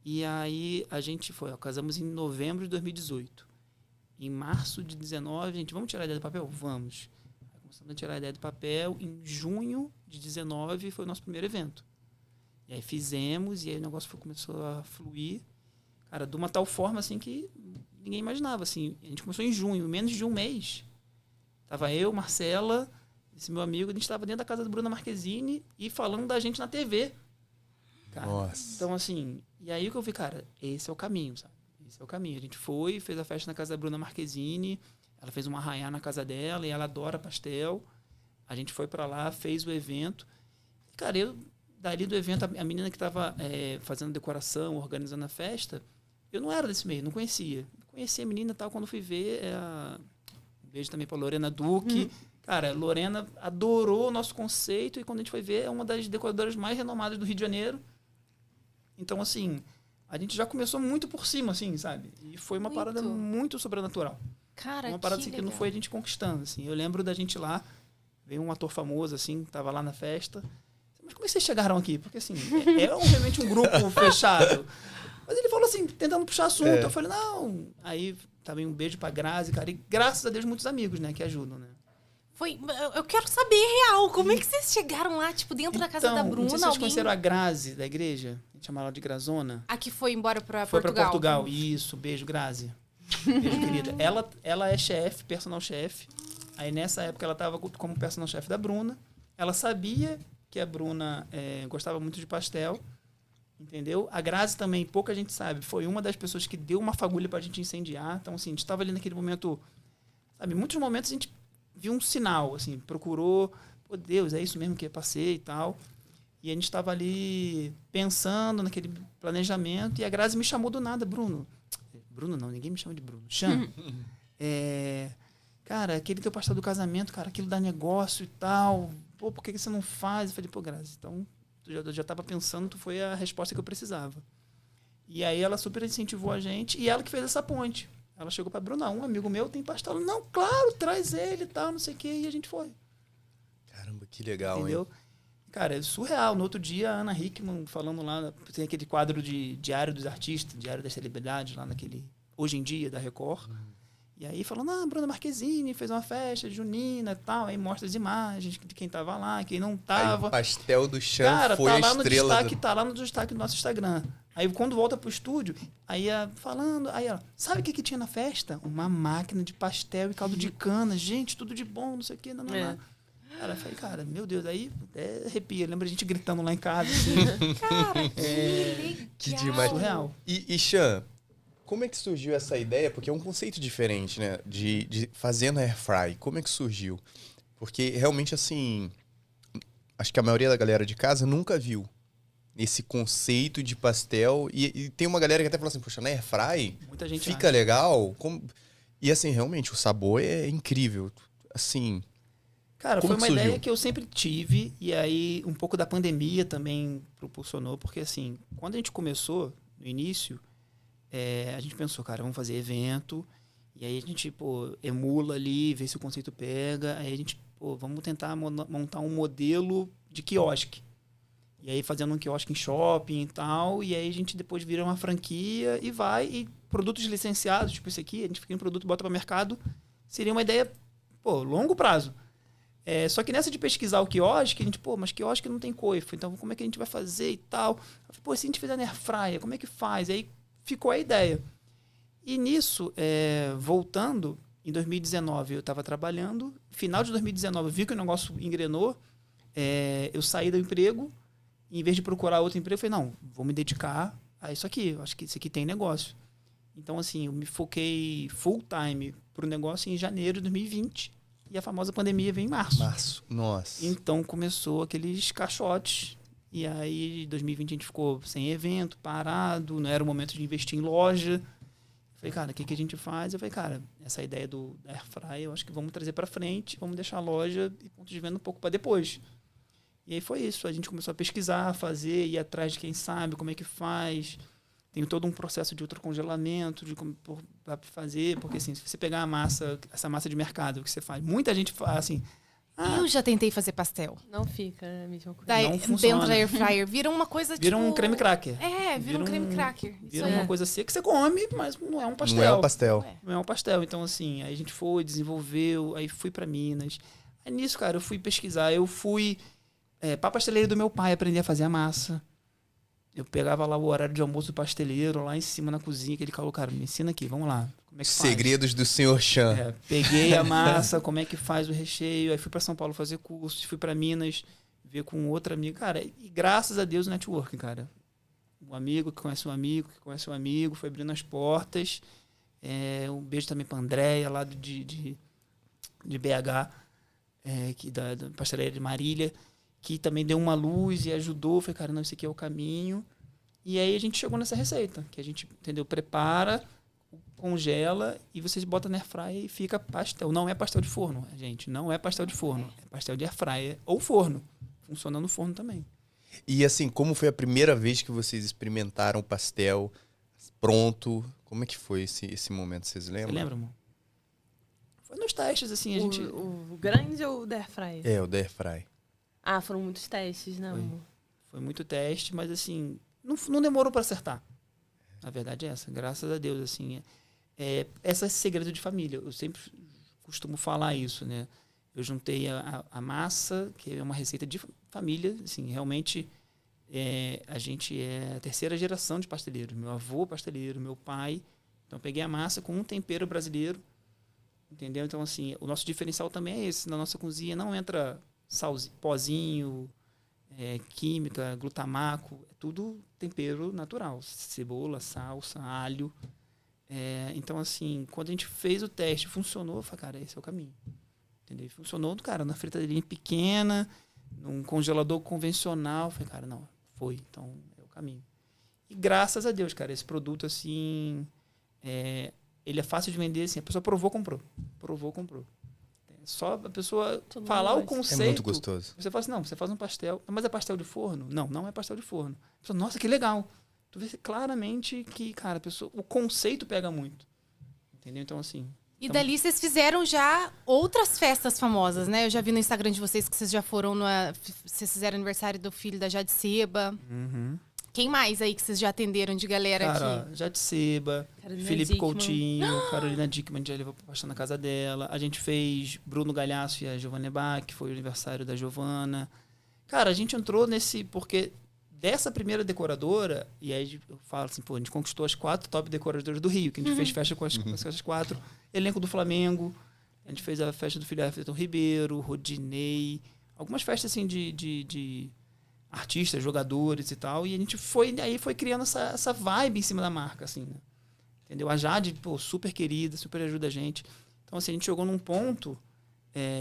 E aí a gente casamos em novembro de 2018. Em março de 2019, a gente, vamos tirar a ideia do papel? Vamos. Aí começamos a tirar a ideia do papel. Em junho de 2019 foi o nosso primeiro evento. E aí fizemos, e aí o negócio começou a fluir. Cara, de uma tal forma assim que ninguém imaginava. Assim, a gente começou em junho, menos de um mês. Tava eu, Marcela, esse meu amigo, a gente estava dentro da casa da Bruna Marquezine e falando da gente na TV. Cara, Nossa. então, assim, e aí que eu vi, cara, esse é o caminho, sabe? Esse é o caminho. A gente foi, fez a festa na casa da Bruna Marquezine, ela fez um arraiá na casa dela e ela adora pastel. A gente foi pra lá, fez o evento. E, cara, eu, dali do evento, a menina que tava fazendo decoração, organizando a festa, eu não era desse meio, não conhecia. Conheci a menina e tal, quando fui ver, um beijo também pra Lorena Duque. Cara, Lorena adorou o nosso conceito e quando a gente foi ver, é uma das decoradoras mais renomadas do Rio de Janeiro. Então, assim, a gente já começou muito por cima, assim, sabe? E foi uma parada muito sobrenatural. Cara, Uma parada que assim, que não legal. foi a gente conquistando, assim. Eu lembro da gente lá, veio um ator famoso, assim, tava lá na festa. Mas como é que vocês chegaram aqui? Porque, assim, realmente um grupo fechado. Mas ele falou assim, tentando puxar assunto. Eu falei, não. Aí, também um beijo pra Grazi, cara. E graças a Deus, muitos amigos, né, que ajudam, né? Eu quero saber real. Como é que vocês chegaram lá, tipo, dentro da casa da Bruna? Não sei se vocês conheceram a Grazi da igreja. A gente chama ela de Grazona. A que foi embora pra Foi Portugal. pra Portugal. Isso, beijo, Grazi. Beijo, querida. Ela é chefe, personal chefe. Aí nessa época ela estava como personal chefe da Bruna. Ela sabia que a Bruna gostava muito de pastel. Entendeu? A Grazi também, pouca gente sabe, foi uma das pessoas que deu uma fagulha pra gente incendiar. Então, assim, a gente estava ali naquele momento... Sabe, em muitos momentos a gente viu um sinal, assim, procurou... Pô, Deus, é isso mesmo que eu passei e tal. E a gente estava ali pensando naquele planejamento e a Grazi me chamou do nada, Bruno. Bruno não, ninguém me chama de Bruno. Chan. Cara, aquele teu pastel do casamento, cara, aquilo dá negócio e tal. Pô, por que você não faz? Eu falei, pô, Grazi, então, tu já estava pensando, tu foi a resposta que eu precisava. E aí ela super incentivou a gente e ela que fez essa ponte. Ela chegou pra Bruna, um amigo meu tem pastel. Não, claro, traz ele e tal, não sei o quê. E a gente foi. Caramba, que legal, Entendeu? hein? Cara, é surreal. No outro dia, a Ana Hickman falando lá, tem aquele quadro de Diário dos Artistas, Diário das Celebridades, lá naquele Hoje em Dia, da Record. E aí falando, Bruna Marquezine fez uma festa junina e tal. Aí mostra as imagens de quem tava lá, quem não Aí tava. o pastel do Chan Cara, foi tá a lá no estrela. destaque, tá lá no destaque do nosso Instagram. Aí quando volta pro estúdio, aí falando, aí ela, sabe o que tinha na festa? Uma máquina de pastel e caldo de cana. Gente, tudo de bom, não sei o que, não. Cara, eu falei, cara, meu Deus, aí arrepia. Lembra a gente gritando lá em casa, assim. Cara, que legal. Que demais. Surreal. E Chan, como é que surgiu essa ideia? Porque é um conceito diferente, né? De fazer na Airfry. Como é que surgiu? Porque realmente, assim, acho que a maioria da galera de casa nunca viu esse conceito de pastel. E tem uma galera que até fala assim, poxa, na Airfry Muita gente fica acha. legal. E assim, realmente, o sabor é incrível. Assim, Cara, como foi uma que surgiu? ideia que eu sempre tive, e aí um pouco da pandemia também proporcionou, porque assim, quando a gente começou, no início, a gente pensou, cara, vamos fazer evento, e aí a gente, emula ali, vê se o conceito pega, aí a gente, vamos tentar montar um modelo de quiosque. E aí fazendo um quiosque em shopping e tal. E aí a gente depois vira uma franquia e vai. E produtos licenciados, tipo esse aqui, a gente fica em produto e bota para o mercado. Seria uma ideia, longo prazo. Só que nessa de pesquisar o quiosque, a gente, mas quiosque não tem coifo, então como é que a gente vai fazer e tal? Eu falei, se a gente fizer na airfryer, como é que faz? Aí ficou a ideia. E nisso, voltando, em 2019 eu estava trabalhando, final de 2019 eu vi que o negócio engrenou, eu saí do emprego, e em vez de procurar outro emprego, eu falei, não, vou me dedicar a isso aqui, eu acho que isso aqui tem negócio. Então, assim, eu me foquei full time pro negócio em janeiro de 2020, e a famosa pandemia veio em março. Março, nossa. Então começou aqueles caixotes. E aí, em 2020, a gente ficou sem evento, parado, não era o momento de investir em loja. Falei, cara, o que a gente faz? Eu falei, cara, essa ideia da Airfryer, eu acho que vamos trazer para frente, vamos deixar a loja e ponto de venda um pouco para depois. E aí foi isso. A gente começou a pesquisar, fazer, ir atrás de quem sabe, como é que faz. Tem todo um processo de ultracongelamento, de como para fazer, porque assim, se você pegar essa massa de mercado que você faz, muita gente fala assim, eu já tentei fazer pastel. Não fica a mesma coisa. Daí, não funciona. dentro da air fryer, vira uma coisa vira tipo... um creme cracker. Vira um creme cracker. Vira uma coisa seca que você come, mas não é um pastel. Não é um pastel. Não é um pastel. Então, assim, aí a gente foi, desenvolveu, aí fui para Minas. Aí nisso, cara, eu fui pesquisar, eu fui pra pasteleira do meu pai aprender a fazer a massa. Eu pegava lá o horário de almoço do pasteleiro, lá em cima na cozinha, que ele falou, cara, me ensina aqui, vamos lá. Como é que Segredos do Sr. Chan. Peguei a massa, como é que faz o recheio, aí fui para São Paulo fazer curso, fui para Minas ver com outra amiga. Cara, e graças a Deus o networking, cara. Um amigo que conhece um amigo, que conhece um amigo, foi abrindo as portas. Um beijo também para Andréia, lá de BH, da pastelaria de Marília, que também deu uma luz e ajudou. Falei, cara, não, esse aqui é o caminho. E aí a gente chegou nessa receita, que a gente, entendeu, prepara, congela e você bota na airfryer e fica pastel. Não é pastel de forno, gente, não é pastel de forno. É pastel de airfryer ou forno. Funciona no forno também. E assim, como foi a primeira vez que vocês experimentaram o pastel pronto? Como é que foi esse momento, vocês lembram? Você lembra, amor? Foi nos testes, assim, a gente... O grande ou o da airfryer? O da airfryer. Foram muitos testes, né, amor? Foi muito teste, mas assim, não demorou para acertar. A verdade é essa, graças a Deus, assim. Esse é segredo de família. Eu sempre costumo falar isso, né? Eu juntei a massa, que é uma receita de família, assim, realmente a gente é a terceira geração de pasteleiros. Meu avô pasteleiro, meu pai. Então, eu peguei a massa com um tempero brasileiro, entendeu? Então, assim, o nosso diferencial também é esse. Na nossa cozinha não entra pozinho, química, glutamaco, é tudo tempero natural, cebola, salsa, alho. Então, assim, quando a gente fez o teste, funcionou, eu falei, cara, esse é o caminho. Entendeu? Funcionou, cara, na fritadeira pequena, num congelador convencional, eu falei, cara, não, foi, então é o caminho. E graças a Deus, cara, esse produto, assim, ele é fácil de vender, assim, a pessoa provou, comprou. Só a pessoa falar o conceito. É muito gostoso. Você fala assim, não, você faz um pastel, mas é pastel de forno? Não, não é pastel de forno. A pessoa, nossa, que legal. Tu vê claramente que, cara, o conceito pega muito. Entendeu? Então, assim... E dali vocês fizeram já outras festas famosas, né? Eu já vi no Instagram de vocês que vocês já foram vocês fizeram aniversário do filho da Jade Seba. Uhum. Quem mais aí que vocês já atenderam de galera aqui? Jade Seba, Felipe Coutinho, Carolina Dickman, já levou pra pastel na casa dela. A gente fez Bruno Galhaço e a Giovanna Bach, que foi o aniversário da Giovanna. Cara, a gente entrou porque dessa primeira decoradora, e aí eu falo assim, a gente conquistou as 4 top decoradoras do Rio, que a gente fez festa com as 4. Elenco do Flamengo, a gente fez a festa do filho Everton Ribeiro, Rodinei, algumas festas assim de artistas, jogadores e tal, e a gente foi criando essa vibe em cima da marca, assim, né? Entendeu? A Jade, super querida, super ajuda a gente. Então, assim, a gente chegou num ponto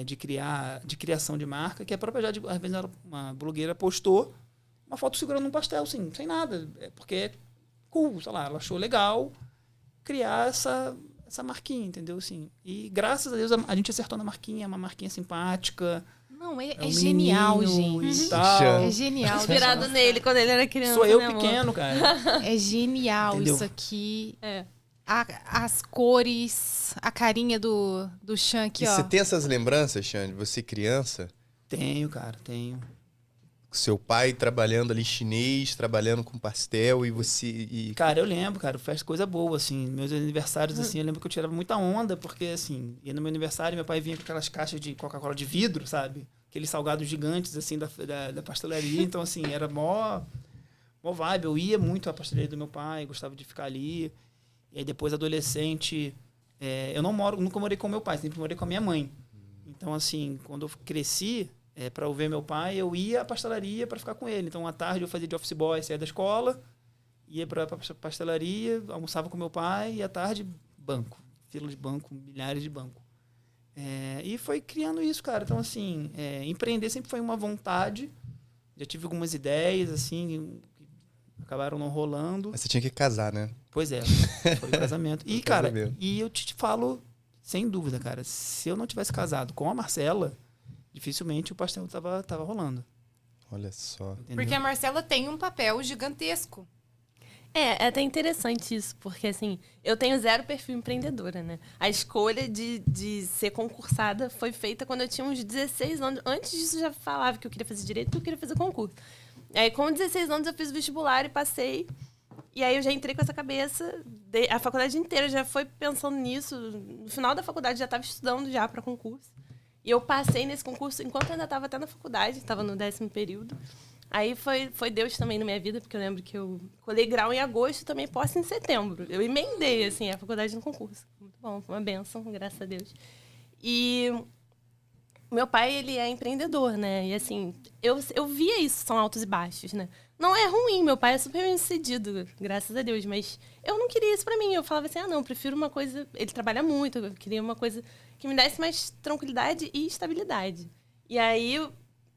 de criação de marca, que a própria Jade, às vezes, uma blogueira postou uma foto segurando um pastel, assim, sem nada, porque é cool, sei lá, ela achou legal criar essa marquinha, entendeu? Assim, e graças a Deus a gente acertou na marquinha, é uma marquinha simpática. Não, é um genial, menino gente. e tal. É genial. Inspirado nele quando ele era criança. Sou eu né, amor? pequeno, cara. É genial. Entendeu? Isso aqui. As cores, a carinha do Chan aqui, E ó. você tem essas lembranças, Xande? Você criança? Tenho, cara, tenho. seu pai trabalhando ali chinês, trabalhando com pastel e você... Cara, eu lembro, cara, festa coisa boa, assim. Meus aniversários, assim, eu lembro que eu tirava muita onda, porque, assim, ia no meu aniversário, meu pai vinha com aquelas caixas de Coca-Cola de vidro, sabe? Aqueles salgados gigantes, assim, da pastelaria. Então, assim, era mó vibe. Eu ia muito à pastelaria do meu pai, gostava de ficar ali. E aí, depois, adolescente... eu nunca morei com meu pai, sempre morei com a minha mãe. Então, assim, quando eu cresci... para eu ver meu pai, eu ia à pastelaria para ficar com ele. Então, à tarde eu fazia de office boy, saía da escola, ia para a pastelaria, almoçava com meu pai e à tarde, banco. Fila de banco, milhares de banco. E foi criando isso, cara. Então, assim, empreender sempre foi uma vontade. Já tive algumas ideias, assim, que acabaram não rolando. Mas você tinha que casar, né? Pois é, foi o casamento. E, cara, e eu te falo, sem dúvida, cara, se eu não tivesse casado com a Marcela... dificilmente o pastel tava rolando. Olha só. Entendeu? Porque a Marcela tem um papel gigantesco. É até interessante isso, porque assim, eu tenho zero perfil empreendedora, né? A escolha de ser concursada foi feita quando eu tinha uns 16 anos. Antes disso, eu já falava que eu queria fazer direito, que eu queria fazer concurso. Aí, com 16 anos, eu fiz vestibular e passei. E aí, eu já entrei com essa cabeça. A faculdade inteira já foi pensando nisso. No final da faculdade, já estava estudando já para concurso. E eu passei nesse concurso enquanto eu ainda estava até na faculdade, estava no 10º período. Aí foi Deus também na minha vida, porque eu lembro que eu colei grau em agosto e também posse em setembro. Eu emendei, assim, a faculdade no concurso. Muito bom, foi uma bênção, graças a Deus. E meu pai, ele é empreendedor, né? E assim, eu via isso, são altos e baixos, né? Não é ruim, meu pai é super bem-sucedido, graças a Deus, mas eu não queria isso pra mim. Eu falava assim, não, eu prefiro uma coisa... Ele trabalha muito, eu queria uma coisa que me desse mais tranquilidade e estabilidade. E aí,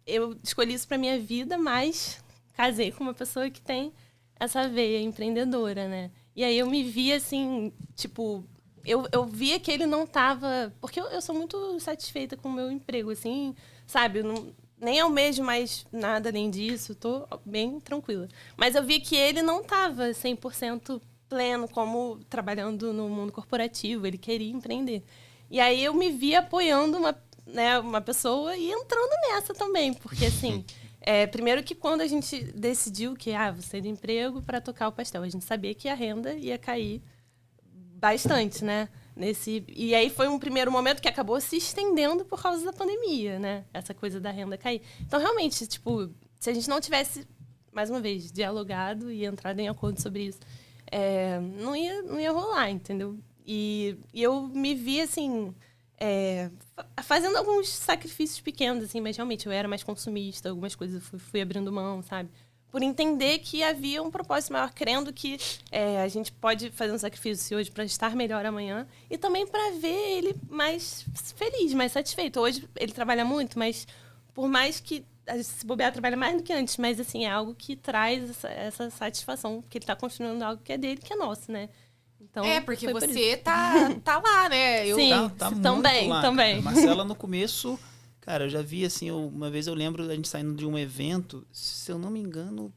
eu escolhi isso pra minha vida, mas casei com uma pessoa que tem essa veia empreendedora, né? E aí, eu me via assim, tipo... Eu via que ele não tava... Porque eu sou muito satisfeita com o meu emprego, assim, sabe? Eu não... Nem almejo mais nada além disso, tô bem tranquila. Mas eu vi que ele não estava 100% pleno como trabalhando no mundo corporativo, ele queria empreender. E aí eu me vi apoiando uma pessoa e entrando nessa também, porque assim, primeiro que quando a gente decidiu que vou sair do emprego para tocar o pastel, a gente sabia que a renda ia cair bastante, né? E aí foi um primeiro momento que acabou se estendendo por causa da pandemia, né? Essa coisa da renda cair. Então, realmente, tipo, se a gente não tivesse, mais uma vez, dialogado e entrado em acordo sobre isso, não ia rolar, entendeu? E eu me vi, assim, fazendo alguns sacrifícios pequenos, assim, mas realmente eu era mais consumista, algumas coisas eu fui abrindo mão, sabe? Por entender que havia um propósito maior, crendo que a gente pode fazer um sacrifício hoje para estar melhor amanhã e também para ver ele mais feliz, mais satisfeito. Hoje ele trabalha muito, mas por mais que se bobear, trabalha mais do que antes, mas assim, é algo que traz essa satisfação, porque ele está construindo algo que é dele, que é nosso, né? Então, porque você tá lá, né? Sim, tá também, muito lá, também. Cara. Marcela, no começo... Cara, eu já vi, assim, uma vez eu lembro a gente saindo de um evento, se eu não me engano,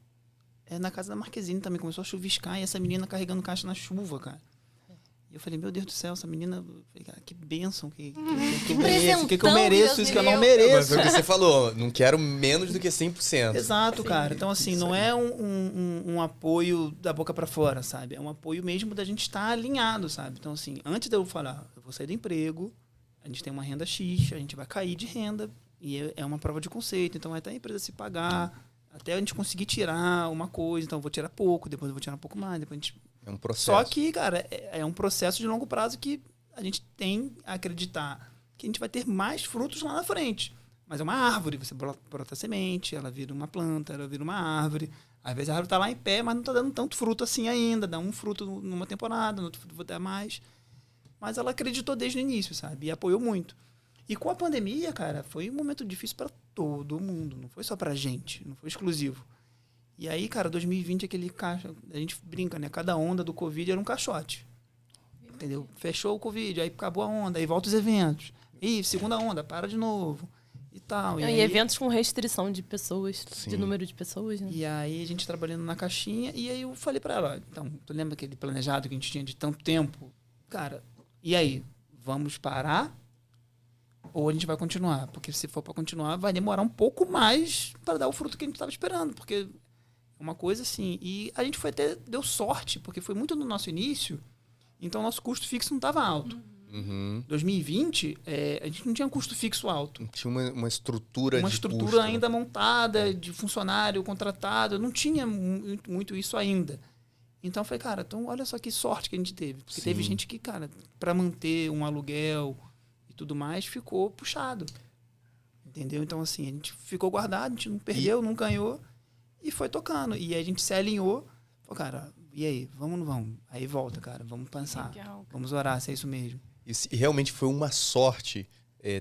na casa da Marquezine também, começou a chuviscar e essa menina carregando caixa na chuva, cara. E eu falei, meu Deus do céu, essa menina, cara, que bênção, que eu mereço isso que eu não mereço. Mas foi o que você falou, não quero menos do que 100%. Exato, cara. Então, assim, não é um apoio da boca pra fora, sabe? É um apoio mesmo da gente estar alinhado, sabe? Então, assim, antes de eu falar, eu vou sair do emprego, a gente tem uma renda X, a gente vai cair de renda, e é uma prova de conceito, então até a empresa se pagar, até a gente conseguir tirar uma coisa, então eu vou tirar pouco, depois eu vou tirar um pouco mais, depois a gente... É um processo. Só que, cara, é um processo de longo prazo que a gente tem a acreditar que a gente vai ter mais frutos lá na frente. Mas é uma árvore, você brota semente, ela vira uma planta, ela vira uma árvore. Às vezes a árvore está lá em pé, mas não está dando tanto fruto assim ainda, dá um fruto numa temporada, no outro vou dar mais. Mas ela acreditou desde o início, sabe? E apoiou muito. E com a pandemia, cara, foi um momento difícil para todo mundo. Não foi só pra gente, não foi exclusivo. E aí, cara, 2020, aquele caixa... A gente brinca, né? Cada onda do Covid era um caixote. Entendeu? Fechou o Covid, aí acabou a onda, aí volta os eventos. Ih, segunda onda, para de novo. E tal. E aí, eventos com restrição de pessoas, Sim. de número de pessoas, né? E aí, a gente trabalhando na caixinha, e aí eu falei pra ela, então, tu lembra aquele planejado que a gente tinha de tanto tempo? Cara... E aí, vamos parar ou a gente vai continuar. Porque se for para continuar, vai demorar um pouco mais para dar o fruto que a gente estava esperando. Porque é uma coisa assim. E a gente deu sorte, porque foi muito no nosso início, então nosso custo fixo não estava alto. 2020, a gente não tinha custo fixo alto. Tinha uma estrutura Uma de estrutura custo, né? ainda montada, de funcionário contratado. Não tinha muito isso ainda. Então eu falei, cara, então olha só que sorte que a gente teve. Porque teve gente que, cara, para manter um aluguel e tudo mais, ficou puxado. Entendeu? Então, assim, a gente ficou guardado, a gente não perdeu, não ganhou e foi tocando. E a gente se alinhou. Falou, cara, e aí? Vamos ou não vamos? Aí volta, cara, vamos pensar. Legal. Vamos orar, se é isso mesmo. E realmente foi uma sorte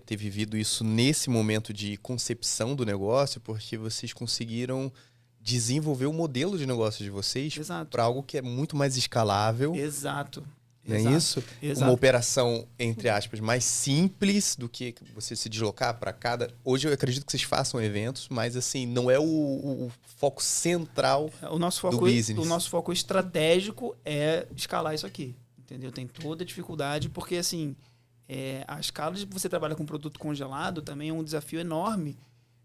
ter vivido isso nesse momento de concepção do negócio, porque vocês conseguiram desenvolver o modelo de negócio de vocês para algo que é muito mais escalável. Exato. Não é isso? Exato. Uma operação, entre aspas, mais simples do que você se deslocar para cada... Hoje eu acredito que vocês façam eventos, mas assim, não é o foco central o nosso foco, do business. O nosso foco estratégico é escalar isso aqui. Entendeu? Tem toda a dificuldade, porque assim, a escala de você trabalhar com produto congelado também é um desafio enorme,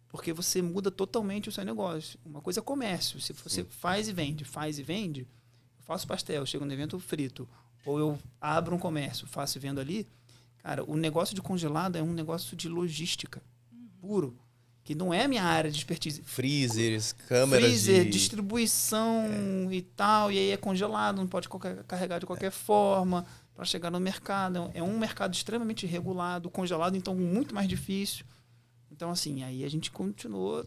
porque você muda totalmente o seu negócio. Uma coisa é comércio. Se você faz e vende, eu faço pastel, chego no evento frito, ou eu abro um comércio, faço e vendo ali, cara, o negócio de congelado é um negócio de logística puro, que não é a minha área de expertise. Freezers, câmeras distribuição e tal, e aí é congelado, não pode carregar de qualquer forma para chegar no mercado. É um mercado extremamente regulado, congelado, então muito mais difícil. Então, assim, aí a gente continuou,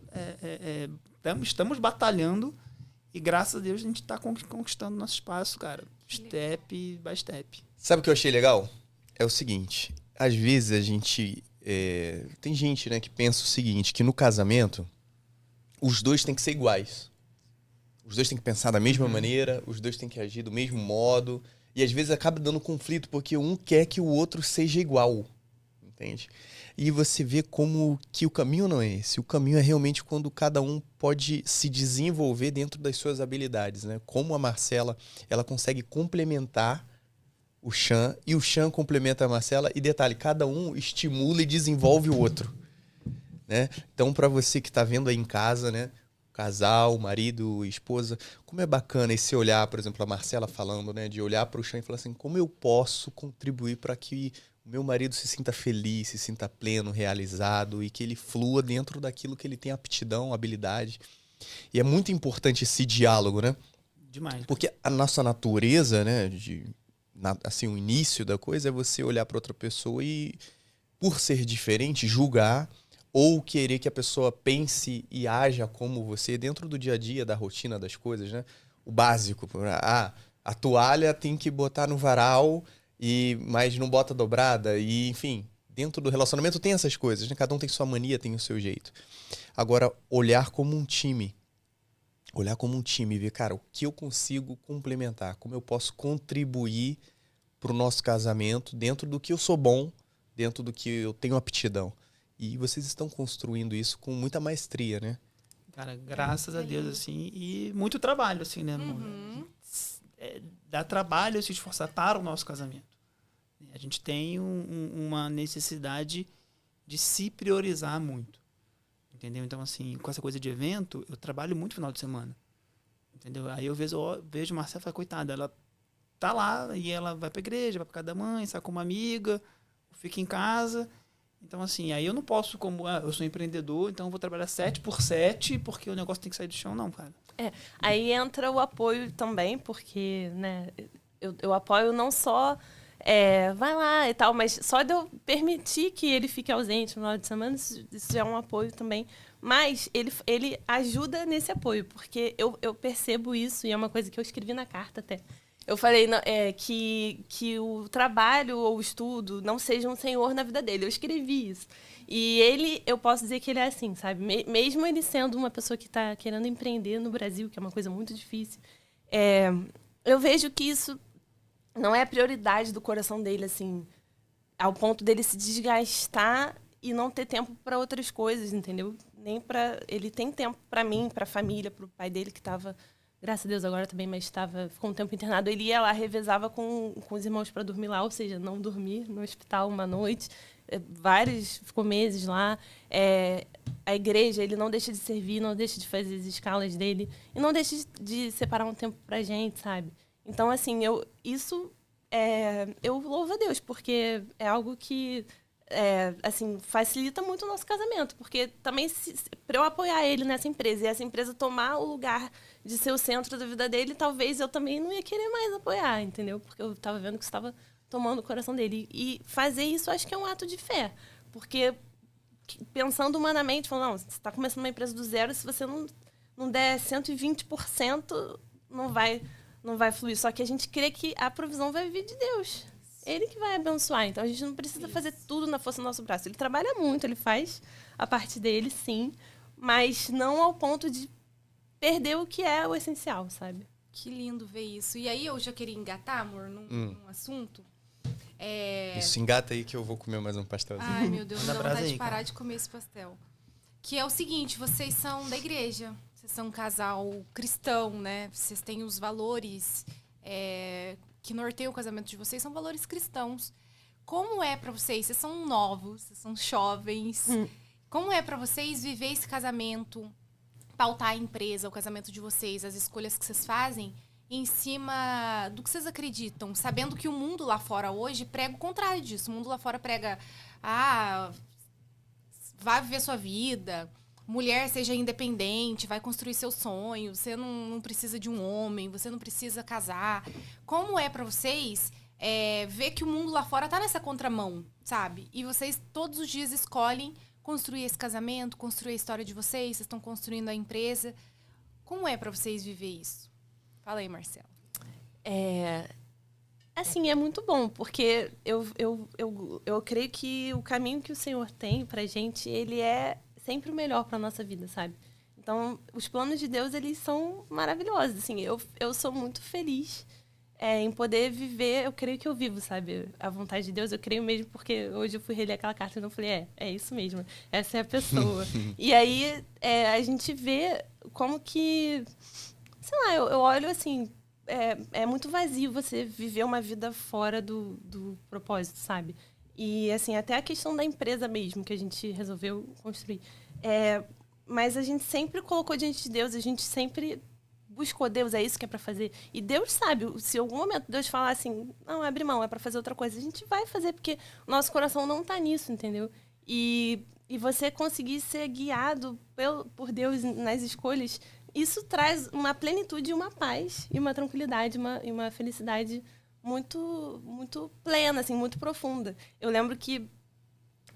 estamos batalhando e graças a Deus a gente está conquistando nosso espaço, cara, step by step. Sabe o que eu achei legal? É o seguinte, às vezes a gente... tem gente, né, que pensa o seguinte, que no casamento os dois têm que ser iguais. Os dois têm que pensar da mesma maneira, os dois têm que agir do mesmo modo. E às vezes acaba dando conflito porque um quer que o outro seja igual. Entende? E você vê como que o caminho não é esse. O caminho é realmente quando cada um pode se desenvolver dentro das suas habilidades, né? Como a Marcela, ela consegue complementar o Chan, e o Chan complementa a Marcela. E detalhe, cada um estimula e desenvolve o outro, né? Então, para você que está vendo aí em casa, né? Casal, marido, esposa, como é bacana esse olhar, por exemplo, a Marcela falando, né? De olhar para o Chan e falar assim, como eu posso contribuir para que o meu marido se sinta feliz, se sinta pleno, realizado e que ele flua dentro daquilo que ele tem aptidão, habilidade. E é muito importante esse diálogo, né? Demais. Porque a nossa natureza, né? Assim, o início da coisa é você olhar para outra pessoa e, por ser diferente, julgar ou querer que a pessoa pense e haja como você dentro do dia a dia, da rotina das coisas, né? O básico. A toalha tem que botar no varal, mas não bota dobrada. E, enfim, dentro do relacionamento tem essas coisas, né? Cada um tem sua mania, tem o seu jeito. Agora, olhar como um time. Olhar como um time e ver, cara, o que eu consigo complementar, como eu posso contribuir para o nosso casamento dentro do que eu sou bom, dentro do que eu tenho aptidão. E vocês estão construindo isso com muita maestria, né? Cara, graças a Deus, assim, e muito trabalho, assim, né? Dá trabalho se esforçar para o nosso casamento. A gente tem uma necessidade de se priorizar muito. Entendeu? Então, assim, com essa coisa de evento, eu trabalho muito no final de semana. Entendeu? Aí eu vejo a Marcela e falo, coitada, ela tá lá e ela vai pra igreja, vai pra casa da mãe, sai com uma amiga, fica em casa. Então, assim, aí eu não posso, como eu sou empreendedor, então eu vou trabalhar 7x7 porque o negócio tem que sair do chão, não, cara. Aí entra o apoio também, porque, né, eu apoio não só... vai lá e tal, mas só de eu permitir que ele fique ausente no final de semana, isso já é um apoio também. Mas ele ajuda nesse apoio, porque eu percebo isso, e é uma coisa que eu escrevi na carta até. Eu falei que o trabalho ou o estudo não seja um senhor na vida dele. Eu escrevi isso. E eu posso dizer que ele é assim, sabe? Mesmo ele sendo uma pessoa que está querendo empreender no Brasil, que é uma coisa muito difícil, eu vejo que isso não é a prioridade do coração dele, assim, ao ponto dele se desgastar e não ter tempo para outras coisas, entendeu? Nem para ele tem tempo para mim, para a família, para o pai dele que estava, graças a Deus agora também, mas ficou um tempo internado. Ele ia lá, revezava com os irmãos para dormir lá, ou seja, não dormir no hospital uma noite. ficou meses lá. A igreja, ele não deixa de servir, não deixa de fazer as escalas dele e não deixa de separar um tempo pra gente, sabe? Então, assim, eu louvo a Deus, porque é algo que assim, facilita muito o nosso casamento, porque também para eu apoiar ele nessa empresa e essa empresa tomar o lugar de ser o centro da vida dele, talvez eu também não ia querer mais apoiar, entendeu? Porque eu estava vendo que isso estava tomando o coração dele. E fazer isso, acho que é um ato de fé, porque pensando humanamente, falando, não, você está começando uma empresa do zero, se você não der 120%, não vai fluir. Só que a gente crê que a provisão vai vir de Deus. Ele que vai abençoar. Então, a gente não precisa fazer tudo na força do nosso braço. Ele trabalha muito, ele faz a parte dele, sim. Mas não ao ponto de perder o que é o essencial, sabe? Que lindo ver isso. E aí, eu já queria engatar, amor, num assunto. Isso, engata aí que eu vou comer mais um pastelzinho. Ai, meu Deus, Manda dá brasa vontade aí, de parar cara. de comer esse pastel. Que é o seguinte, vocês são da igreja. Vocês são um casal cristão, né? Vocês têm os valores... que norteiam o casamento de vocês são valores cristãos. Como é pra vocês? Vocês são novos, vocês são jovens. Como é pra vocês viver esse casamento, pautar a empresa, o casamento de vocês, as escolhas que vocês fazem em cima do que vocês acreditam, sabendo que o mundo lá fora hoje prega o contrário disso. O mundo lá fora prega, vai viver sua vida, mulher seja independente, vai construir seus sonhos, você não precisa de um homem, você não precisa casar. Como é pra vocês ver que o mundo lá fora tá nessa contramão, sabe? E vocês todos os dias escolhem construir esse casamento, construir a história de vocês estão construindo a empresa. Como é pra vocês viver isso? Fala aí, Marcela. Assim, é muito bom, porque eu creio que o caminho que o Senhor tem pra gente, ele é sempre o melhor para nossa vida, sabe? Então, os planos de Deus, eles são maravilhosos. Assim, eu sou muito feliz em poder viver, eu creio que eu vivo, sabe? A vontade de Deus, eu creio mesmo, porque hoje eu fui reler aquela carta e eu falei, é isso mesmo, essa é a pessoa. E aí, a gente vê como que, sei lá, eu olho assim, é muito vazio você viver uma vida fora do propósito, sabe? E, assim, até a questão da empresa mesmo, que a gente resolveu construir. Mas a gente sempre colocou diante de Deus, a gente sempre buscou Deus, é isso que é para fazer. E Deus sabe, se em algum momento Deus falar assim, não, abre mão, é para fazer outra coisa, a gente vai fazer, porque o nosso coração não tá nisso, entendeu? E você conseguir ser guiado por Deus nas escolhas, isso traz uma plenitude, uma paz, e uma tranquilidade, e uma felicidade muito, muito plena, assim, muito profunda. Eu lembro que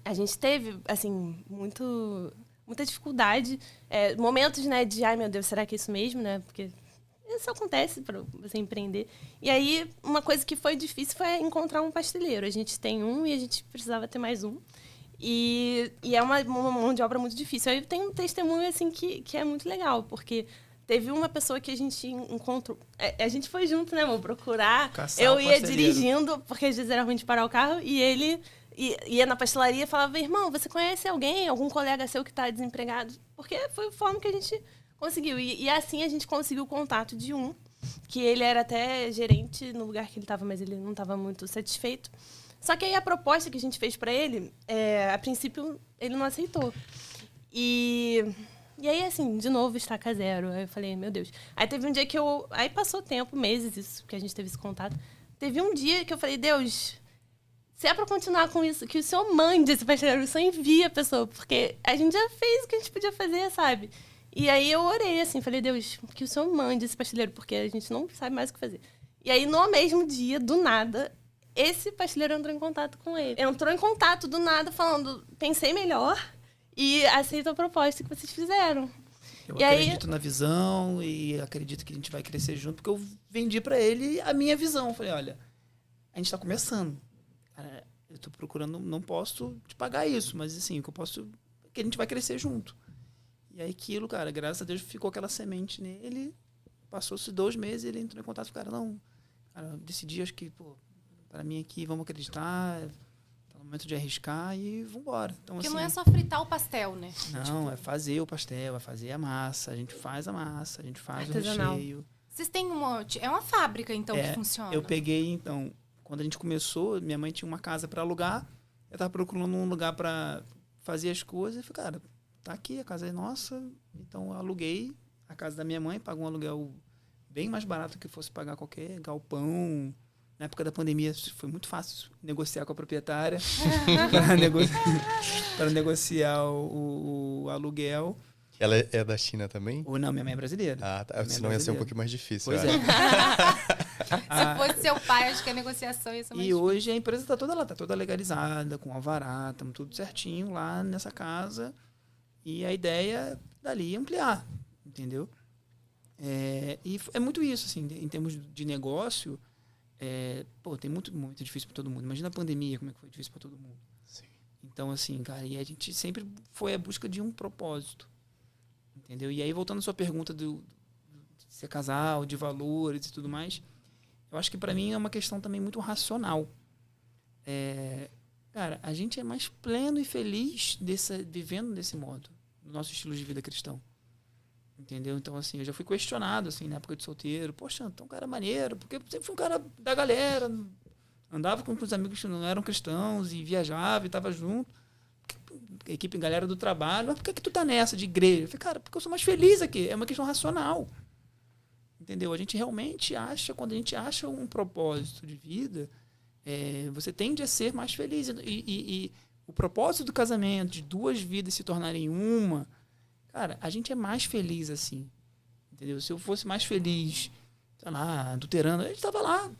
a gente teve, assim, muita dificuldade, momentos, né, de, ai, meu Deus, será que é isso mesmo, né? Porque isso acontece para você empreender. E aí, uma coisa que foi difícil foi encontrar um pasteleiro. A gente tem um e a gente precisava ter mais um. E é uma mão de obra muito difícil. Aí tem um testemunho, assim, que é muito legal, porque teve uma pessoa que a gente encontrou... A gente foi junto, né, amor? Procurar. Caçar eu o ia pasteleiro. dirigindo, porque às vezes era ruim de parar o carro, e ele ia na pastelaria e falava, irmão, você conhece alguém, algum colega seu que está desempregado? Porque foi a forma que a gente conseguiu. E assim a gente conseguiu o contato de um, que ele era até gerente no lugar que ele estava, mas ele não estava muito satisfeito. Só que aí a proposta que a gente fez para ele, a princípio, ele não aceitou. E aí, assim, de novo, estaca zero. Aí eu falei, meu Deus. Aí teve um dia que aí passou tempo, meses, isso, que a gente teve esse contato. Teve um dia que eu falei, Deus, se é pra continuar com isso, que o Senhor mande esse pasteleiro, o Senhor envia a pessoa, porque a gente já fez o que a gente podia fazer, sabe? E aí eu orei, assim, falei, Deus, que o Senhor mande esse pasteleiro, porque a gente não sabe mais o que fazer. E aí, no mesmo dia, do nada, esse pasteleiro entrou em contato com ele. Entrou em contato do nada, falando, pensei melhor e aceito a proposta que vocês fizeram. Eu E aí- acredito na visão e acredito que a gente vai crescer junto, porque eu vendi pra ele a minha visão. Eu falei, olha, a gente tá começando. Cara, eu tô procurando, não posso te pagar isso, mas assim, o que eu posso é que a gente vai crescer junto. E aí aquilo, cara, graças a Deus ficou aquela semente nele. Passou-se 2 meses, ele entrou em contato com o cara, não, cara, eu decidi, acho que, pô, pra mim aqui, vamos acreditar, tá no momento de arriscar e vambora. Então, Porque assim, não é só fritar o pastel, né? não, é fazer o pastel, é fazer a massa. A gente faz a massa, a gente faz Artesanal. o recheio. Vocês têm é uma fábrica, então, que funciona. Eu peguei, então, quando a gente começou, minha mãe tinha uma casa para alugar Eu tava procurando um lugar para fazer as coisas. Eu falei, cara, tá aqui, a casa é nossa. Então eu aluguei a casa da minha mãe, pago um aluguel bem mais barato que fosse pagar qualquer galpão. Na época da pandemia foi muito fácil negociar com a proprietária para negociar o aluguel. Ela é da China também? Ou não, minha mãe é brasileira. Ah, tá. Senão ia ser um pouquinho mais difícil. Pois eu é. Se fosse seu pai, acho que a negociação ia ser mais E difícil. hoje a empresa está toda lá, está toda legalizada, com alvará, estamos tudo certinho lá nessa casa. E a ideia dali é ampliar, entendeu? E é muito isso, assim, em termos de negócio, tem muito difícil para todo mundo. Imagina a pandemia, como é que foi difícil para todo mundo. Sim. Então, assim, cara, e a gente sempre foi à busca de um propósito, entendeu? E aí, voltando à sua pergunta de ser casal, de valores e tudo mais, eu acho que para mim é uma questão também muito racional. Cara, a gente é mais pleno e feliz vivendo desse modo, no nosso estilo de vida cristão. Entendeu? Então, assim, eu já fui questionado, assim, na época de solteiro. Poxa, então, um cara maneiro, porque eu sempre fui um cara da galera, andava com os amigos que não eram cristãos e viajava e estava junto. A equipe, galera do trabalho. Mas por que tu tá nessa de igreja? Eu falei, cara, porque eu sou mais feliz aqui. É uma questão racional. Entendeu? A gente realmente acha, quando a gente acha um propósito de vida, você tende a ser mais feliz. E o propósito do casamento, de duas vidas se tornarem uma, cara, a gente é mais feliz assim. Entendeu? Se eu fosse mais feliz, sei lá, adulterando, a gente estava lá.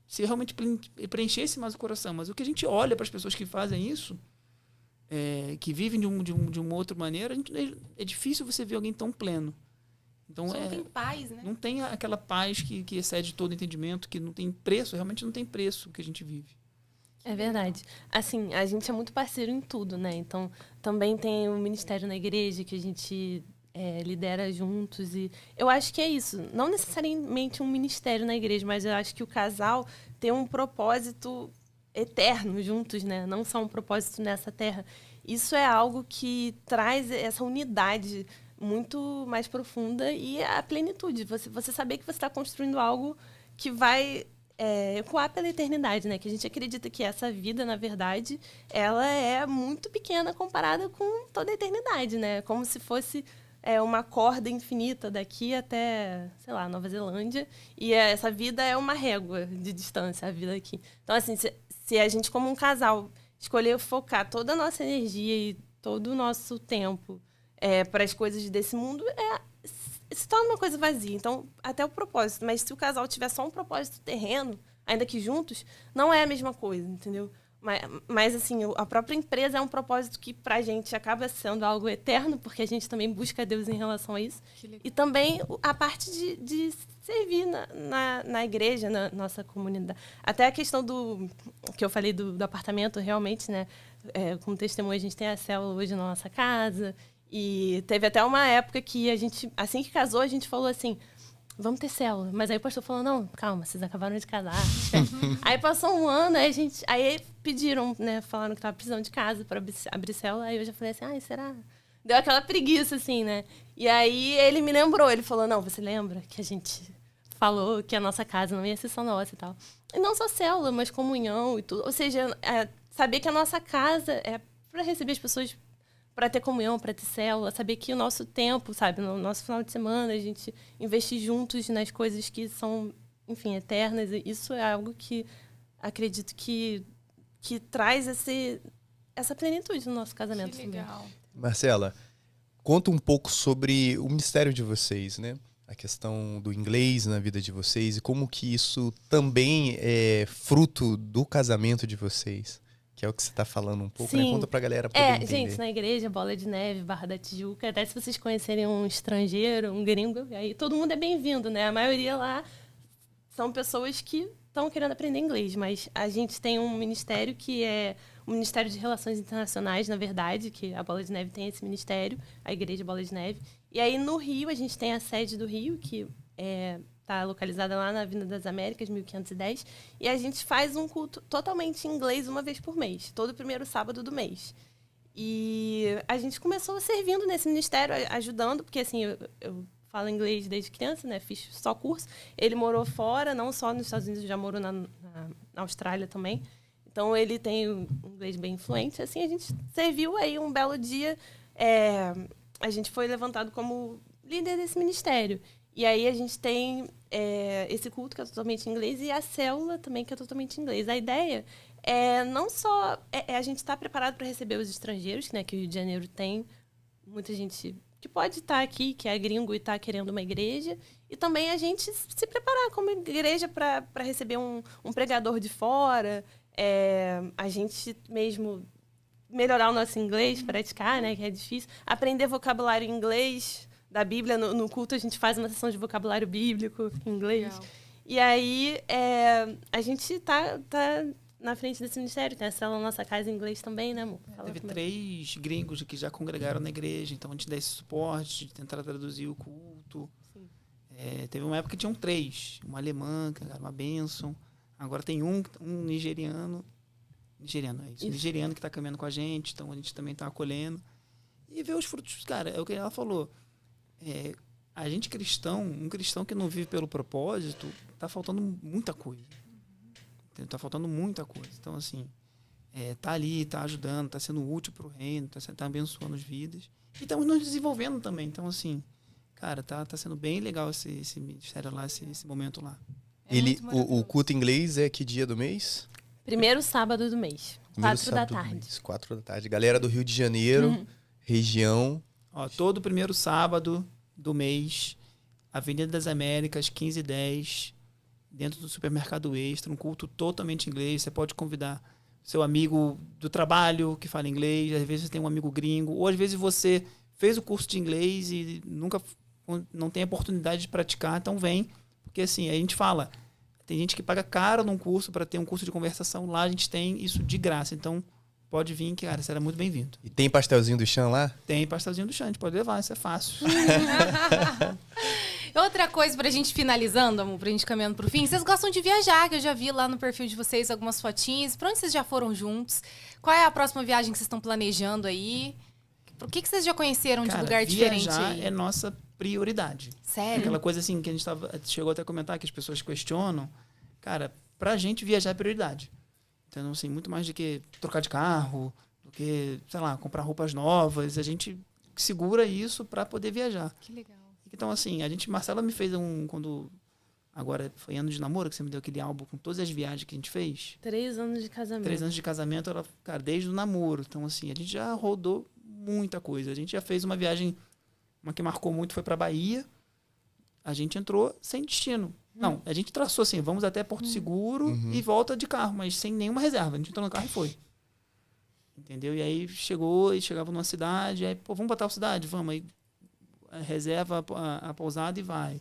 Se realmente preenchesse mais o coração. Mas o que a gente olha para as pessoas que fazem isso, que vivem de uma outra maneira, é difícil você ver alguém tão pleno. Então, não tem paz, né? Não tem aquela paz que excede todo entendimento, que não tem preço, realmente não tem preço o que a gente vive. É verdade. Assim, a gente é muito parceiro em tudo, né? Então, também tem o ministério na igreja que a gente lidera juntos. E eu acho que é isso. Não necessariamente um ministério na igreja, mas eu acho que o casal tem um propósito eterno juntos, né? Não só um propósito nessa terra. Isso é algo que traz essa unidade muito mais profunda e a plenitude. Você saber que você está construindo algo que vai ecoar pela eternidade, né? Que a gente acredita que essa vida, na verdade, ela é muito pequena comparada com toda a eternidade, né? Como se fosse uma corda infinita daqui até, sei lá, Nova Zelândia. E essa vida é uma régua de distância, a vida aqui. Então, assim, se a gente, como um casal, escolher focar toda a nossa energia e todo o nosso tempo para as coisas desse mundo, se torna uma coisa vazia. Então, até o propósito. Mas se o casal tiver só um propósito terreno, ainda que juntos, não é a mesma coisa, entendeu? Mas assim, a própria empresa é um propósito que, pra gente, acaba sendo algo eterno, porque a gente também busca Deus em relação a isso. E também a parte de servir na igreja, na nossa comunidade. Até a questão que eu falei do apartamento, realmente, né? Como testemunho, a gente tem a célula hoje na nossa casa. E teve até uma época que a gente, assim que casou, a gente falou assim, vamos ter célula. Mas aí o pastor falou, não, calma, vocês acabaram de casar. Aí passou um ano, aí pediram, né, falaram que estava precisando de casa para abrir célula. Aí eu já falei assim, será? Deu aquela preguiça, assim, né? E aí ele me lembrou, ele falou, não, você lembra que a gente falou que a nossa casa não ia ser só nossa e tal. E não só célula, mas comunhão e tudo. Ou seja, saber que a nossa casa é para receber as pessoas, para ter comunhão, para ter célula, saber que o nosso tempo, sabe, no nosso final de semana, a gente investir juntos nas coisas que são, enfim, eternas. Isso é algo que acredito que traz essa plenitude no nosso casamento. Que legal. Também. Marcela, conta um pouco sobre o ministério de vocês, né? A questão do inglês na vida de vocês e como que isso também é fruto do casamento de vocês. Que é o que você está falando um pouco, né? Conta pra galera poder entender. Gente, na igreja, Bola de Neve, Barra da Tijuca, até se vocês conhecerem um estrangeiro, um gringo, aí todo mundo é bem-vindo, né? A maioria lá são pessoas que estão querendo aprender inglês, mas a gente tem um ministério que é o Ministério de Relações Internacionais, na verdade, que a Bola de Neve tem esse ministério, a Igreja Bola de Neve. E aí no Rio, a gente tem a sede do Rio, que está localizada lá na Avenida das Américas, 1510. E a gente faz um culto totalmente em inglês uma vez por mês, todo primeiro sábado do mês. E a gente começou servindo nesse ministério, ajudando, porque assim, eu falo inglês desde criança, né? Fiz só curso. Ele morou fora, não só nos Estados Unidos, já morou na Austrália também. Então, ele tem um inglês bem fluente. Assim, a gente serviu aí um belo dia. A gente foi levantado como líder desse ministério. E aí, a gente tem esse culto que é totalmente em inglês e a célula também que é totalmente em inglês. A ideia é não só a gente estar preparado para receber os estrangeiros, né, que o Rio de Janeiro tem muita gente que pode estar aqui, que é gringo e está querendo uma igreja, e também a gente se preparar como igreja para receber um pregador de fora, a gente mesmo melhorar o nosso inglês, praticar, né, que é difícil, aprender vocabulário em inglês da Bíblia. No culto a gente faz uma sessão de vocabulário bíblico em inglês. Legal. E aí a gente tá na frente desse ministério, tem a célula Nossa Casa em inglês também, né, amor? Teve 3 gringos que já congregaram na igreja, então a gente dá esse suporte de tentar traduzir o culto. Teve uma época que tinham 3, uma alemã, que era uma bênção, agora tem um nigeriano é isso. Nigeriano que está caminhando com a gente, então a gente também está acolhendo. E ver os frutos, cara, é o que ela falou. A gente um cristão que não vive pelo propósito, tá faltando muita coisa. Tá faltando muita coisa. Então, assim, tá ali, tá ajudando, tá sendo útil pro reino, tá abençoando as vidas. E estamos nos desenvolvendo também. Então, assim, cara, tá sendo bem legal esse ministério lá, esse momento lá. O culto inglês é que dia do mês? Primeiro sábado do mês. 4 da tarde. 4 da tarde. Galera do Rio de Janeiro, região. Ó, todo primeiro sábado do mês, Avenida das Américas, 1510, dentro do Supermercado Extra, um culto totalmente em inglês. Você pode convidar seu amigo do trabalho que fala inglês, às vezes você tem um amigo gringo, ou às vezes você fez o curso de inglês e não tem a oportunidade de praticar, então vem. Porque assim, a gente fala, tem gente que paga caro num curso para ter um curso de conversação, lá a gente tem isso de graça. Então, pode vir, que, cara, será muito bem-vindo. E tem pastelzinho do chão lá? Tem pastelzinho do chão, a gente pode levar, isso é fácil. Outra coisa pra gente finalizando, amor, pra gente caminhando pro fim, vocês gostam de viajar, que eu já vi lá no perfil de vocês algumas fotinhas. Pra onde vocês já foram juntos? Qual é a próxima viagem que vocês estão planejando aí? O que vocês já conheceram de lugar diferente aí? Viajar é nossa prioridade. Sério? Aquela coisa assim que a gente chegou até a comentar, que as pessoas questionam. Cara, pra gente viajar é prioridade. Então, assim, muito mais do que trocar de carro, do que, sei lá, comprar roupas novas. A gente segura isso para poder viajar. Que legal. Então, assim, Marcela me fez quando agora foi ano de namoro, que você me deu aquele álbum com todas as viagens que a gente fez. 3 anos de casamento. 3 anos de casamento, ela, cara, desde o namoro. Então, assim, a gente já rodou muita coisa. A gente já fez uma viagem, uma que marcou muito, foi para Bahia. A gente entrou sem destino. Não, a gente traçou assim, vamos até Porto Seguro e volta de carro, mas sem nenhuma reserva. A gente entrou no carro e foi. Entendeu? E aí chegava numa cidade, aí, pô, vamos pra tal cidade? Vamos. Aí reserva a pousada e vai.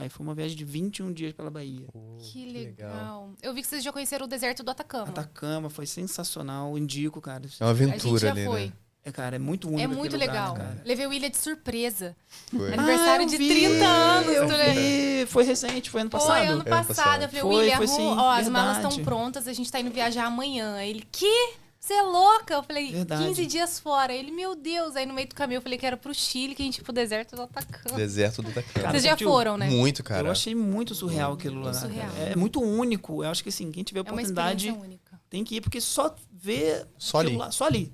Foi uma viagem de 21 dias pela Bahia. Que legal. Eu vi que vocês já conheceram o deserto do Atacama. Atacama foi sensacional, indico, cara. É uma aventura a gente já foi. né? Cara, é muito único. É muito legal. Lugar, cara. Levei o William de surpresa. Foi. Aniversário de 30 anos. Eu vi. Foi recente, foi ano passado. Foi ano passado. Eu falei, William, foi sim, as malas estão prontas, a gente tá indo viajar amanhã. Ele, que? Você é louca? Eu falei, verdade. 15 dias fora. Ele, meu Deus. Aí no meio do caminho eu falei que era pro Chile, que a gente ia pro deserto do Atacama. Deserto do Atacama. Vocês já foram, né? Muito, cara. Eu achei muito surreal aquilo lá. Surreal. É muito único. Eu acho que assim, quem tiver oportunidade única. tem que ir, porque só vê Só ali. lá, só ali.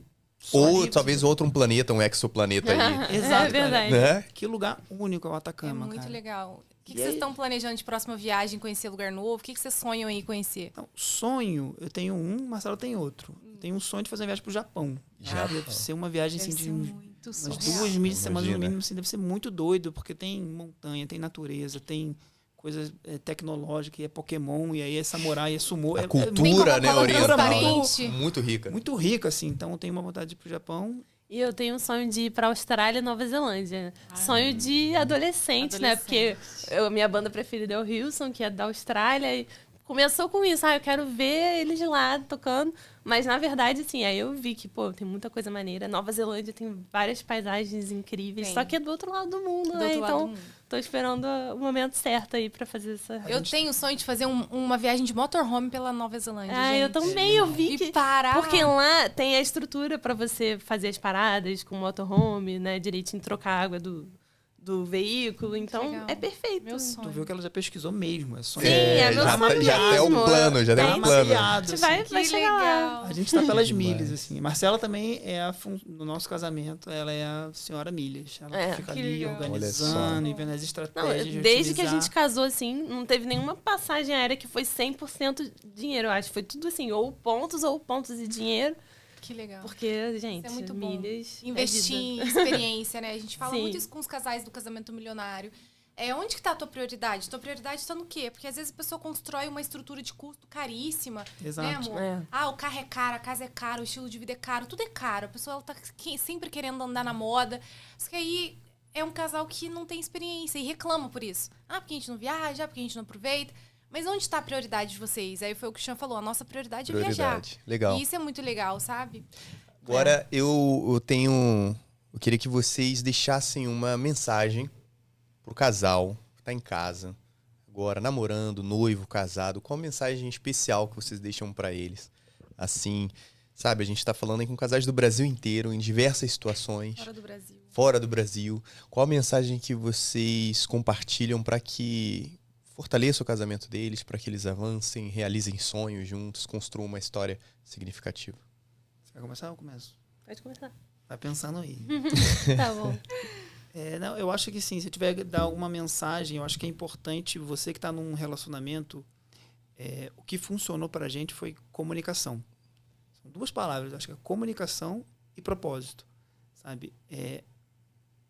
Ou talvez outro planeta, um exoplaneta aí. Exato, É verdade. Né? Que lugar único é o É Atacama, muito cara. legal. O que vocês estão planejando de próxima viagem, conhecer lugar novo? O que vocês sonham aí conhecer? Então, sonho, eu tenho Marcelo tem outro. Eu tenho um sonho de fazer uma viagem pro Japão. Deve ser uma viagem assim, de muito umas surreal. 2 semanas no Imagina. mínimo, assim, deve ser muito doido, porque tem montanha, tem natureza, tem coisa tecnológica, e é Pokémon, e aí é samurai, é sumô. A Tem cultura, né, Coca-Cola oriental. transparente. Muito rica. muito rica, assim. Então, eu tenho uma vontade de ir pro Japão. E eu tenho um sonho de ir pra Austrália e Nova Zelândia. Sonho de adolescente, né? Porque minha banda preferida é o Hillsong, que é da Austrália. E começou com isso. Eu quero ver eles lá tocando. Mas, na verdade, assim, aí eu vi que, pô, tem muita coisa maneira. Nova Zelândia tem várias paisagens incríveis. Tem. Só que é do outro lado do mundo, né? Então, tô esperando o momento certo aí pra fazer essa... Eu tenho o sonho de fazer uma viagem de motorhome pela Nova Zelândia, gente. eu também, eu vi que... parar. Porque lá tem a estrutura pra você fazer as paradas com motorhome, né? Direitinho trocar a água do veículo. Então, legal. é perfeito. Meu sonho. Tu viu que ela já pesquisou mesmo. É sonho. Sim, é meu já, sonho já até o mesmo. plano, já tem Tá um plano. mapeado, A gente assim. vai Que chegar lá. legal. A gente tá pelas Demais. milhas, assim. Marcela também no nosso casamento, ela é a senhora milhas. Ela É. fica Que ali legal. organizando Olha e vendo as Não, estratégias de desde que a otimizar. gente casou, assim, não teve nenhuma passagem aérea que foi 100% dinheiro, eu acho. Foi tudo assim, ou pontos e dinheiro. Que legal. Porque, gente, Isso é muito bom. milhas... é Investir vida. em experiência, né? A gente fala Sim. muito isso com os casais do casamento milionário. Onde que tá a tua prioridade? Tua prioridade tá no quê? Porque às vezes a pessoa constrói uma estrutura de custo caríssima, Exato. né, amor? É. Ah, o carro é caro, a casa é cara, o estilo de vida é caro, tudo é caro. A pessoa ela tá sempre querendo andar na moda. Só que aí é um casal que não tem experiência e reclama por isso. Ah, porque a gente não viaja, porque a gente não aproveita. Mas onde tá a prioridade de vocês? Aí foi o que o Chan falou, a nossa prioridade é viajar. Prioridade. Legal. E isso é muito legal, sabe? Agora, eu queria que vocês deixassem uma mensagem pro casal que tá em casa, agora namorando, noivo, casado. Qual mensagem especial que vocês deixam pra eles? Assim, sabe, a gente tá falando aí com casais do Brasil inteiro, em diversas situações, Fora do Brasil. fora do Brasil. Qual a mensagem que vocês compartilham pra que fortaleça o casamento deles, pra que eles avancem, realizem sonhos juntos, construam uma história significativa? Você quer começar ou eu começo? Pode começar. Vai pensando aí. Tá bom. Não, eu acho que sim, se tiver que dar alguma mensagem, eu acho que é importante você que está num relacionamento, o que funcionou pra gente foi comunicação. São duas palavras, acho que é comunicação e propósito, sabe?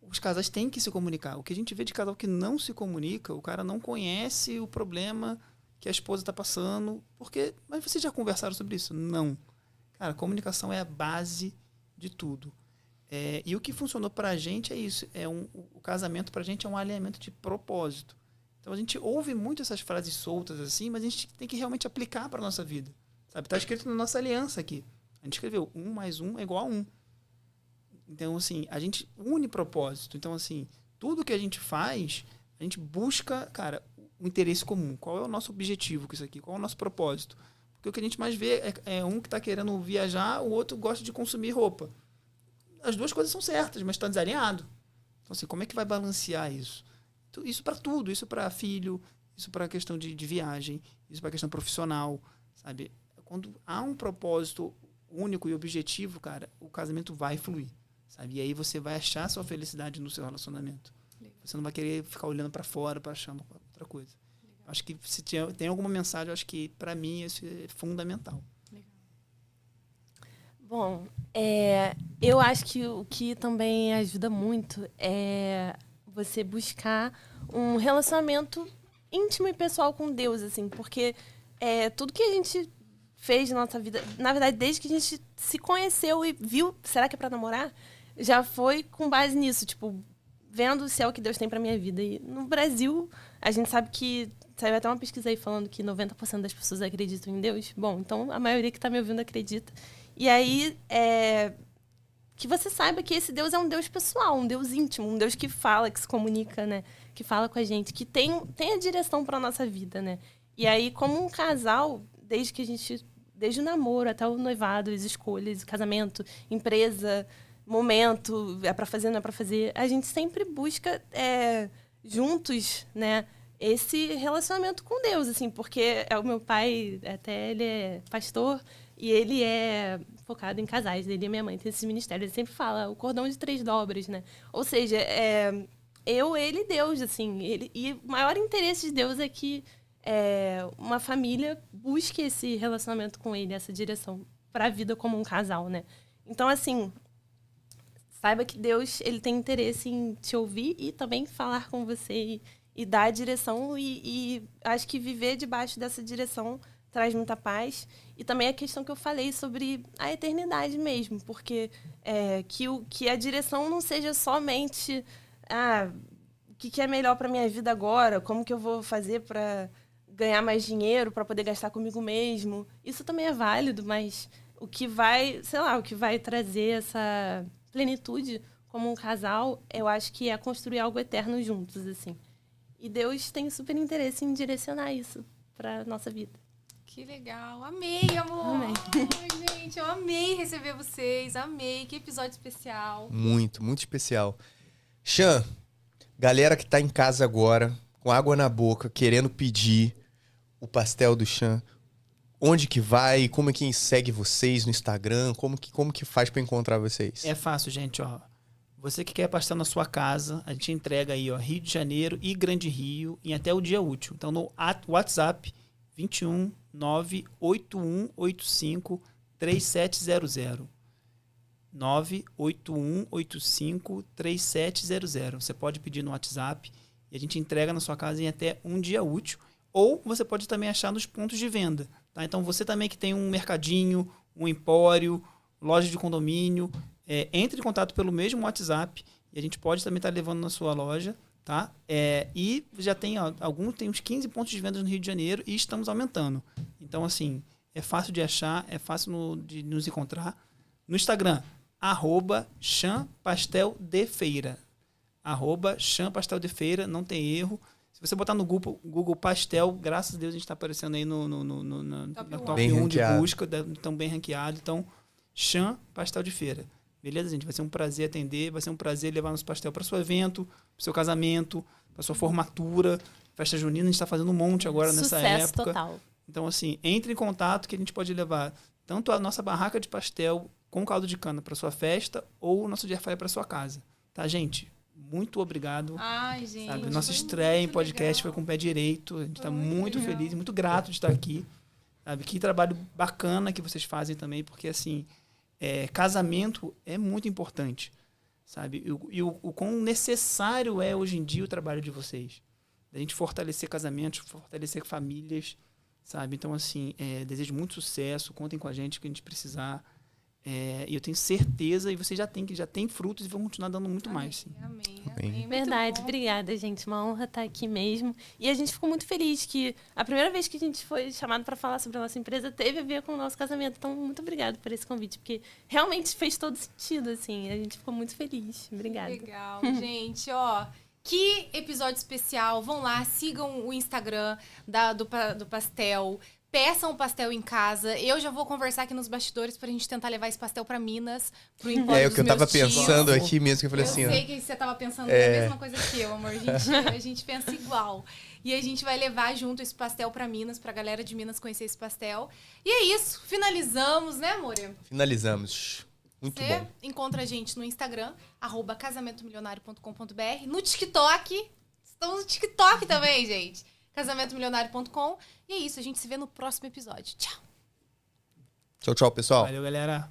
Os casais têm que se comunicar. O que a gente vê de casal que não se comunica, o cara não conhece o problema que a esposa está passando, mas vocês já conversaram sobre isso? Não. Cara, comunicação é a base de tudo. E o que funcionou pra gente é isso. O casamento pra gente é um alinhamento de propósito. Então a gente ouve muito essas frases soltas assim, mas a gente tem que realmente aplicar pra nossa vida. Sabe? Tá escrito na nossa aliança aqui. A gente escreveu 1 mais 1 é igual a 1. Então, assim, a gente une propósito. Então, assim, tudo que a gente faz, a gente busca, cara, o interesse comum. Qual é o nosso objetivo com isso aqui? Qual é o nosso propósito? Porque o que a gente mais vê é um que tá querendo viajar, o outro gosta de consumir roupa. As duas coisas são certas, mas está desalinhado. Então, assim, como é que vai balancear isso? Isso para tudo, isso para filho, isso para a questão de viagem, isso para a questão profissional, sabe? Quando há um propósito único e objetivo, cara, o casamento vai fluir, sabe? E aí você vai achar sua felicidade no seu relacionamento. Legal. Você não vai querer ficar olhando para fora para achar outra coisa. Legal. Acho que se tem alguma mensagem, eu acho que para mim isso é fundamental. Bom, eu acho que o que também ajuda muito é você buscar um relacionamento íntimo e pessoal com Deus, assim, porque tudo que a gente fez na nossa vida, na verdade, desde que a gente se conheceu e viu, será que é pra namorar? Já foi com base nisso, tipo, vendo se é o que Deus tem pra minha vida. E no Brasil, a gente sabe que saiu até uma pesquisa aí falando que 90% das pessoas acreditam em Deus. Bom, então a maioria que tá me ouvindo acredita. E aí, que você saiba que esse Deus é um Deus pessoal, um Deus íntimo, um Deus que fala, que se comunica, né? Que fala com a gente, que tem a direção para nossa vida, né? E aí, como um casal, desde o namoro até o noivado, as escolhas, o casamento, empresa, momento, é para fazer, não é para fazer, a gente sempre busca juntos, né? Esse relacionamento com Deus, assim, porque o meu pai, até ele é pastor, e ele é focado em casais, ele e minha mãe tem esse ministério, ele sempre fala o cordão de 3 dobras, né? Ou seja, eu, ele e Deus, assim, e o maior interesse de Deus é que uma família busque esse relacionamento com ele, essa direção para a vida como um casal, né? Então, assim, saiba que Deus, ele tem interesse em te ouvir e também falar com você e dar a direção e acho que viver debaixo dessa direção traz muita paz. E também a questão que eu falei sobre a eternidade mesmo, porque que a direção não seja somente o que é melhor para minha vida agora, como que eu vou fazer para ganhar mais dinheiro, para poder gastar comigo mesmo. Isso também é válido, mas o que vai trazer essa plenitude como um casal, eu acho que é construir algo eterno juntos, assim. E Deus tem super interesse em direcionar isso para nossa vida. Que legal. Amei, amor. Amei. Ai, gente, eu amei receber vocês. Amei. Que episódio especial. Muito, muito especial. Chan, Galera que tá em casa agora, com água na boca, querendo pedir o pastel do Chan, onde que vai? Como é que segue vocês no Instagram? Como que faz pra encontrar vocês? É fácil, gente, ó. Você que quer pastel na sua casa, a gente entrega aí, ó, Rio de Janeiro e Grande Rio em até o dia útil. Então, no WhatsApp, 21 98185 3700. 98185 3700. Você pode pedir no WhatsApp e a gente entrega na sua casa em até um dia útil. Ou você pode também achar nos pontos de venda. Tá? Então, você também que tem um mercadinho, um empório, loja de condomínio, entre em contato pelo mesmo WhatsApp e a gente pode também estar levando na sua loja. Tá? E já tem tem uns 15 pontos de venda no Rio de Janeiro e estamos aumentando. Então, assim, é fácil de achar, é fácil de nos encontrar. No Instagram, @champasteldeFeira. @champasteldeFeira, não tem erro. Se você botar no Google Pastel, graças a Deus a gente está aparecendo aí na top 1 de busca, tão bem ranqueado. Então, Chan Pastel de Feira. Beleza, gente? Vai ser um prazer atender, vai ser um prazer levar nosso pastel para o seu evento, para o seu casamento, para sua formatura, festa junina, a gente está fazendo um monte agora nessa época. Sucesso total. Então, assim, entre em contato que a gente pode levar tanto a nossa barraca de pastel com caldo de cana para sua festa ou o nosso dia para sua casa. Tá, gente? Muito obrigado. Ai, gente. Sabe? Nossa estreia em podcast legal. foi com o pé direito. A gente está muito legal. feliz, muito grato de estar aqui. Sabe? Que trabalho bacana que vocês fazem também, porque, assim, casamento é muito importante, sabe? E o quão necessário é hoje em dia o trabalho de vocês. A gente fortalecer casamentos, fortalecer famílias, sabe? Então, assim, desejo muito sucesso, contem com a gente que a gente precisar. E eu tenho certeza, e vocês já têm frutos e vão continuar dando muito mais. Sim. Amém. Verdade, obrigada, gente. Uma honra estar aqui mesmo. E a gente ficou muito feliz que a primeira vez que a gente foi chamado para falar sobre a nossa empresa teve a ver com o nosso casamento. Então, muito obrigada por esse convite, porque realmente fez todo sentido, assim. A gente ficou muito feliz. Obrigada. Legal, gente, ó. Que episódio especial. Vão lá, sigam o Instagram do Pastel. Peçam o pastel em casa. Eu já vou conversar aqui nos bastidores pra gente tentar levar esse pastel pra Minas, pro empório É o dos que eu tava meus tios. pensando aqui mesmo, que eu falei assim, Eu ó. sei que você tava pensando a mesma coisa que eu, amor. A gente pensa igual. E a gente vai levar junto esse pastel pra Minas, pra galera de Minas conhecer esse pastel. E é isso. Finalizamos, né, amor? Finalizamos. Muito Você bom. encontra a gente no Instagram, @casamentomilionario.com.br, no TikTok. Estamos no TikTok também, gente. casamentomilionario.com. E é isso, a gente se vê no próximo episódio. Tchau. Tchau, tchau, pessoal. Valeu, galera.